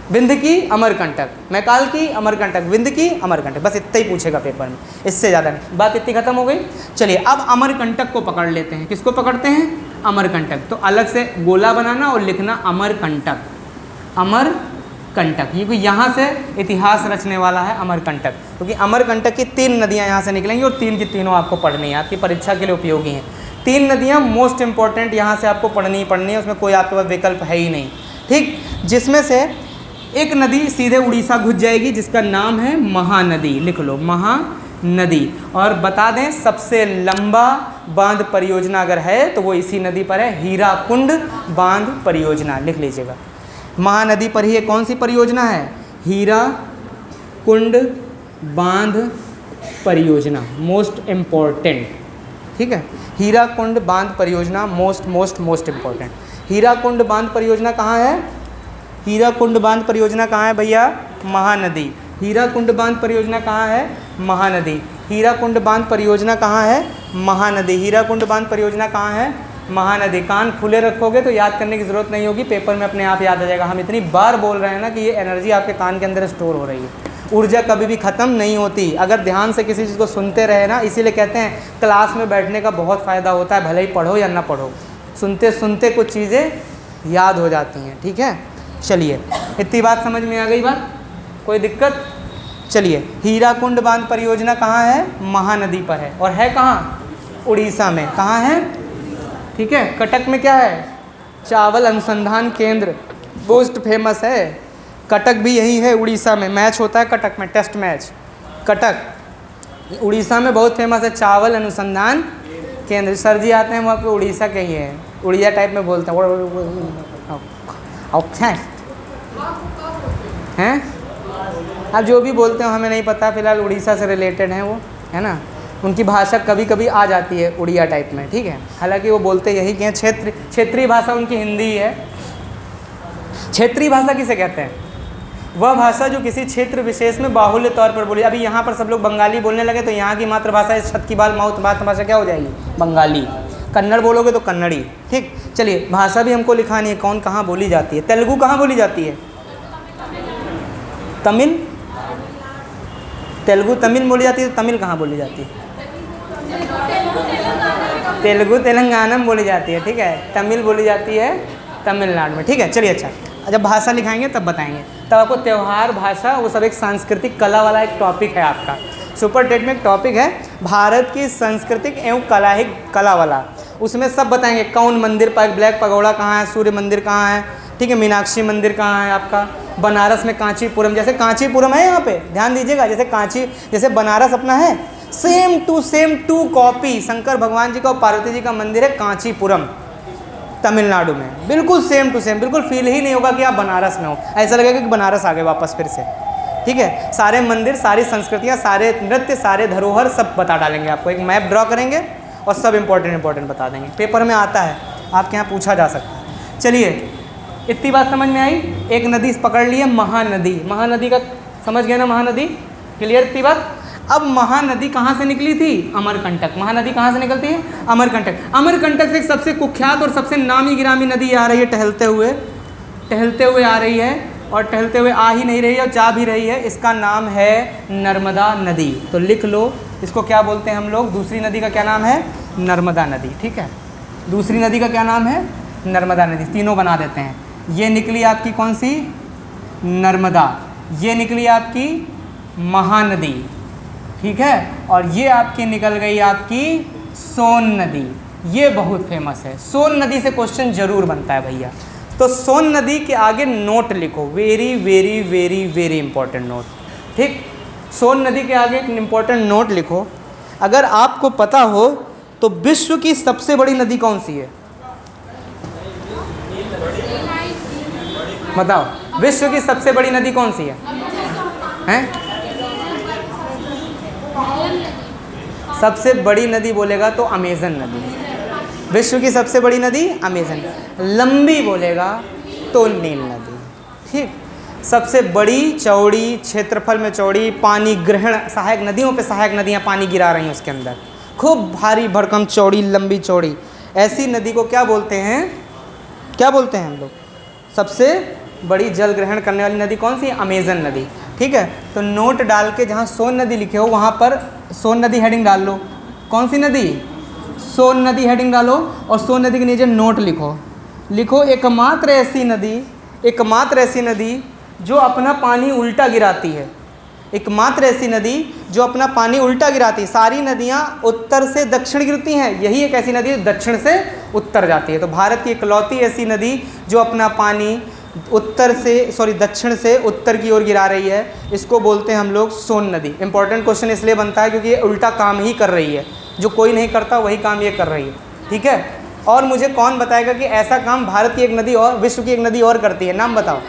विंध्य की अमरकंटक, मैकाल की अमरकंटक, विंध्य की अमरकंटक, बस इतना ही पूछेगा पेपर में, इससे ज़्यादा नहीं। बात इतनी खत्म हो गई। चलिए अब अमरकंटक को पकड़ लेते हैं। किसको पकड़ते हैं? अमरकंटक। तो अलग से गोला बनाना और लिखना अमरकंटक, अमरकंटक। ये कोई यहाँ से इतिहास रचने वाला है अमरकंटक, क्योंकि अमरकंटक की 3 नदियाँ यहाँ से निकलेंगी और 3 की तीनों आपको पढ़नी है, आपकी परीक्षा के लिए उपयोगी हैं। 3 नदियाँ मोस्ट इंपॉर्टेंट यहाँ से आपको पढ़नी ही पढ़नी है, उसमें कोई आपके पास विकल्प है ही नहीं। ठीक, जिसमें से एक नदी सीधे उड़ीसा घुस जाएगी जिसका नाम है महानदी। लिख लो, महानदी। नदी। और बता दें सबसे लंबा बांध परियोजना अगर है तो वो इसी नदी पर है, हीराकुंड बांध परियोजना, लिख लीजिएगा। महानदी पर ही ये कौन सी परियोजना है? हीराकुंड बांध परियोजना, मोस्ट इम्पोर्टेंट, ठीक है। हीराकुंड बांध परियोजना मोस्ट इम्पोर्टेंट। हीराकुंड बांध परियोजना कहाँ है? हीराकुंड बांध परियोजना कहाँ है भैया? महानदी। हीराकुंड बांध परियोजना कहाँ है? महानदी। हीराकुंड बांध परियोजना कहाँ है? महानदी। हीराकुंड बांध परियोजना कहाँ है? महानदी। कान खुले रखोगे तो याद करने की ज़रूरत नहीं होगी, पेपर में अपने आप याद आ जाएगा। हम इतनी बार बोल रहे हैं ना कि ये एनर्जी आपके कान के अंदर स्टोर हो रही है। ऊर्जा कभी भी ख़त्म नहीं होती अगर ध्यान से किसी चीज़ को सुनते रहे ना। इसीलिए कहते हैं क्लास में बैठने का बहुत फ़ायदा होता है, भले ही पढ़ो या ना पढ़ो, सुनते सुनते कुछ चीज़ें याद हो जाती हैं, ठीक है। चलिए, इतनी बात समझ में आ गई बात? कोई दिक्कत? चलिए, हीराकुंड बांध परियोजना कहाँ है? महानदी पर है। और है कहाँ? उड़ीसा में। कहाँ है? ठीक है। कटक में क्या है? चावल अनुसंधान केंद्र, मोस्ट फेमस है। कटक भी यही है, उड़ीसा में। मैच होता है कटक में, टेस्ट मैच। कटक उड़ीसा में बहुत फेमस है, चावल अनुसंधान केंद्र। सर जी आते हैं वहाँ पे, उड़ीसा के ही है, उड़िया टाइप में बोलते हैं। अब जो भी बोलते हैं हमें नहीं पता, फिलहाल उड़ीसा से रिलेटेड हैं वो, है ना। उनकी भाषा कभी कभी आ जाती है उड़िया टाइप में, ठीक है। हालांकि वो बोलते यही कि क्षेत्रीय भाषा उनकी हिंदी ही है। क्षेत्रीय भाषा किसे कहते हैं? वह भाषा जो किसी क्षेत्र विशेष में बाहुल्य तौर पर बोली। अभी यहाँ पर सब लोग बंगाली बोलने लगे तो यहाँ की मातृभाषा इस छत की बाल मातृभाषा क्या हो जाएगी? बंगाली। कन्नड़ बोलोगे तो कन्नड़ी, ठीक। चलिए, भाषा भी हमको लिखानी है, कौन कहाँ बोली जाती है। तेलुगु कहाँ बोली जाती है? तमिल। तेलुगु तमिल बोली जाती है, तमिल कहाँ बोली जाती है? तेलुगु तेलंगाना में बोली जाती है, ठीक है। तमिल बोली जाती है तमिलनाडु में, ठीक है। चलिए, अच्छा, जब भाषा लिखाएंगे तब बताएंगे। तब आपको त्यौहार, भाषा, वो सब एक सांस्कृतिक कला वाला एक टॉपिक है आपका। सुपर टेट में एक टॉपिक है भारत की सांस्कृतिक एवं कला वाला, उसमें सब बताएंगे। कौन मंदिर पर, ब्लैक पगोड़ा कहाँ है, सूर्य मंदिर कहाँ है, ठीक है, मीनाक्षी मंदिर कहाँ है आपका, बनारस में कांचीपुरम, जैसे कांचीपुरम है यहाँ पे, ध्यान दीजिएगा। जैसे बनारस अपना है, सेम टू कॉपी शंकर भगवान जी का और पार्वती जी का मंदिर है कांचीपुरम, तमिलनाडु में। बिल्कुल सेम टू सेम, बिल्कुल फील ही नहीं होगा कि आप बनारस में हो, ऐसा लगेगा कि बनारस आ गए वापस फिर से, ठीक है। सारे मंदिर, सारी संस्कृतियाँ, सारे नृत्य, सारे धरोहर सब बता डालेंगे आपको। एक मैप ड्रॉ करेंगे और सब इंपॉर्टेंट बता देंगे। पेपर में आता है, आपके यहाँ पूछा जा सकता है। चलिए, इतनी बात समझ में आई। एक नदी पकड़ ली है, महानदी। महानदी का समझ गए ना? महानदी क्लियर? इतनी बात। अब महानदी कहाँ से निकली थी? अमरकंटक। महानदी कहाँ से निकलती है? अमरकंटक। अमरकंटक से एक सबसे कुख्यात और सबसे नामी गिरामी नदी आ रही है, टहलते हुए आ रही है, और टहलते हुए आ ही नहीं रही है और जा भी रही है। इसका नाम है नर्मदा नदी। तो लिख लो, इसको क्या बोलते हैं हम लोग? दूसरी नदी का क्या नाम है? नर्मदा नदी, ठीक है। दूसरी नदी का क्या नाम है? नर्मदा नदी। तीनों बना देते हैं। ये निकली आपकी कौन सी? नर्मदा। ये निकली आपकी महानदी, ठीक है। और ये आपकी निकल गई आपकी सोन नदी। ये बहुत फेमस है। सोन नदी से क्वेश्चन जरूर बनता है भैया। तो सोन नदी के आगे नोट लिखो, very very very very important note, ठीक। सोन नदी के आगे एक इंपॉर्टेंट नोट लिखो। अगर आपको पता हो तो विश्व की सबसे बड़ी नदी कौन सी है? बताओ, विश्व की सबसे बड़ी नदी कौन सी है? हैं? सबसे बड़ी नदी बोलेगा तो अमेजन नदी। विश्व की सबसे बड़ी नदी अमेजन। लंबी बोलेगा तो नील नदी, ठीक। सबसे बड़ी, चौड़ी, क्षेत्रफल में चौड़ी, पानी ग्रहण, सहायक नदियों पे सहायक नदियाँ पानी गिरा रही हैं उसके अंदर, खूब भारी भरकम चौड़ी, लंबी चौड़ी, ऐसी नदी को क्या बोलते हैं? क्या बोलते हैं हम लोग? सबसे बड़ी जल ग्रहण करने वाली नदी कौन सी? अमेजन नदी, ठीक है। तो नोट डाल के जहाँ सोन नदी लिखे हो वहाँ पर सोन नदी हेडिंग डाल लो। कौन सी नदी? सोन नदी हेडिंग डालो और सोन नदी के नीचे नोट लिखो एकमात्र ऐसी नदी जो अपना पानी उल्टा गिराती है। एकमात्र ऐसी नदी जो अपना पानी उल्टा गिराती है। सारी नदियाँ उत्तर से दक्षिण गिरती हैं, यही एक ऐसी नदी है दक्षिण से उत्तर जाती है। तो भारत की इकलौती ऐसी नदी जो अपना पानी दक्षिण से उत्तर की ओर गिरा रही है, इसको बोलते हैं हम लोग सोन नदी। इंपॉर्टेंट क्वेश्चन इसलिए बनता है क्योंकि ये उल्टा काम ही कर रही है, जो कोई नहीं करता वही काम ये कर रही है, ठीक है। और मुझे कौन बताएगा कि ऐसा काम भारत की एक नदी और विश्व की एक नदी और करती है, नाम बताओ।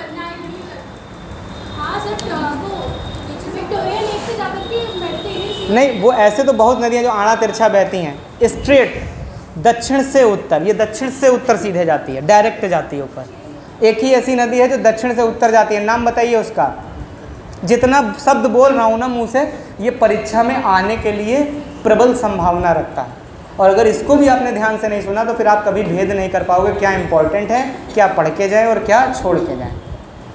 नहीं, वो ऐसे तो बहुत नदियाँ जो आड़ा तिरछा बहती हैं, स्ट्रेट दक्षिण से उत्तर, ये दक्षिण से उत्तर सीधे जाती है, डायरेक्ट जाती है ऊपर। एक ही ऐसी नदी है जो दक्षिण से उत्तर जाती है, नाम बताइए उसका। जितना शब्द बोल रहा हूँ ना मुँह से, ये परीक्षा में आने के लिए प्रबल संभावना रखता है, और अगर इसको भी आपने ध्यान से नहीं सुना तो फिर आप कभी भेद नहीं कर पाओगे क्या इंपॉर्टेंट है, क्या पढ़ के जाए और क्या छोड़ के जाए,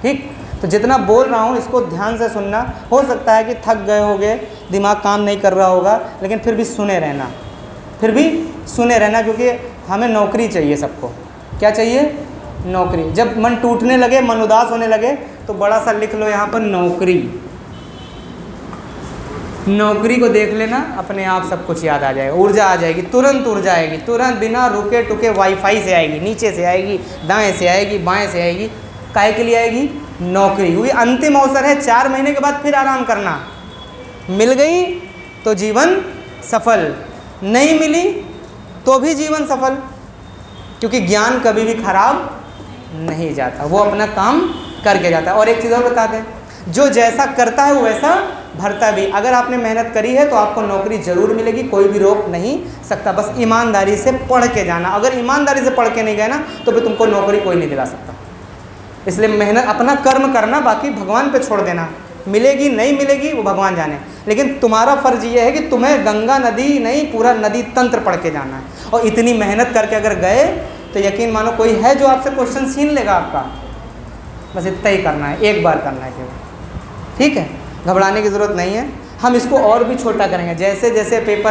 ठीक। तो जितना बोल रहा हूँ इसको ध्यान से सुनना। हो सकता है कि थक गए होगे, दिमाग काम नहीं कर रहा होगा, लेकिन फिर भी सुने रहना, क्योंकि हमें नौकरी चाहिए सबको। क्या चाहिए? नौकरी। जब मन टूटने लगे, मन उदास होने लगे, तो बड़ा सा लिख लो यहाँ पर नौकरी। नौकरी को देख लेना, अपने आप सब कुछ याद आ जाएगा, ऊर्जा आ जाएगी, तुरंत ऊर्जा आएगी, तुरंत बिना रुके टुके वाईफाई से आएगी, नीचे से आएगी, दाएं से आएगी, बाएं से आएगी। काहे के लिए आएगी? नौकरी। क्योंकि अंतिम अवसर है, 4 महीने के बाद फिर आराम करना। मिल गई तो जीवन सफल, नहीं मिली तो भी जीवन सफल, क्योंकि ज्ञान कभी भी खराब नहीं जाता, वो अपना काम करके जाता है। और एक चीज़ और बता दें, जो जैसा करता है वो वैसा भरता भी। अगर आपने मेहनत करी है तो आपको नौकरी ज़रूर मिलेगी, कोई भी रोक नहीं सकता। बस ईमानदारी से पढ़ के जाना। अगर ईमानदारी से पढ़ के नहीं गए ना तो फिर तुमको नौकरी कोई नहीं दिला सकता। इसलिए मेहनत, अपना कर्म करना, बाकी भगवान पे छोड़ देना। मिलेगी नहीं मिलेगी वो भगवान जाने, लेकिन तुम्हारा फ़र्ज ये है कि तुम्हें गंगा नदी नहीं, पूरा नदी तंत्र पढ़ के जाना है। और इतनी मेहनत करके अगर गए तो यकीन मानो कोई है जो आपसे क्वेश्चन छीन लेगा आपका। बस इतना ही करना है, एक बार करना है केवल, ठीक है। घबराने की ज़रूरत नहीं है। हम इसको और भी छोटा करेंगे, जैसे जैसे पेपर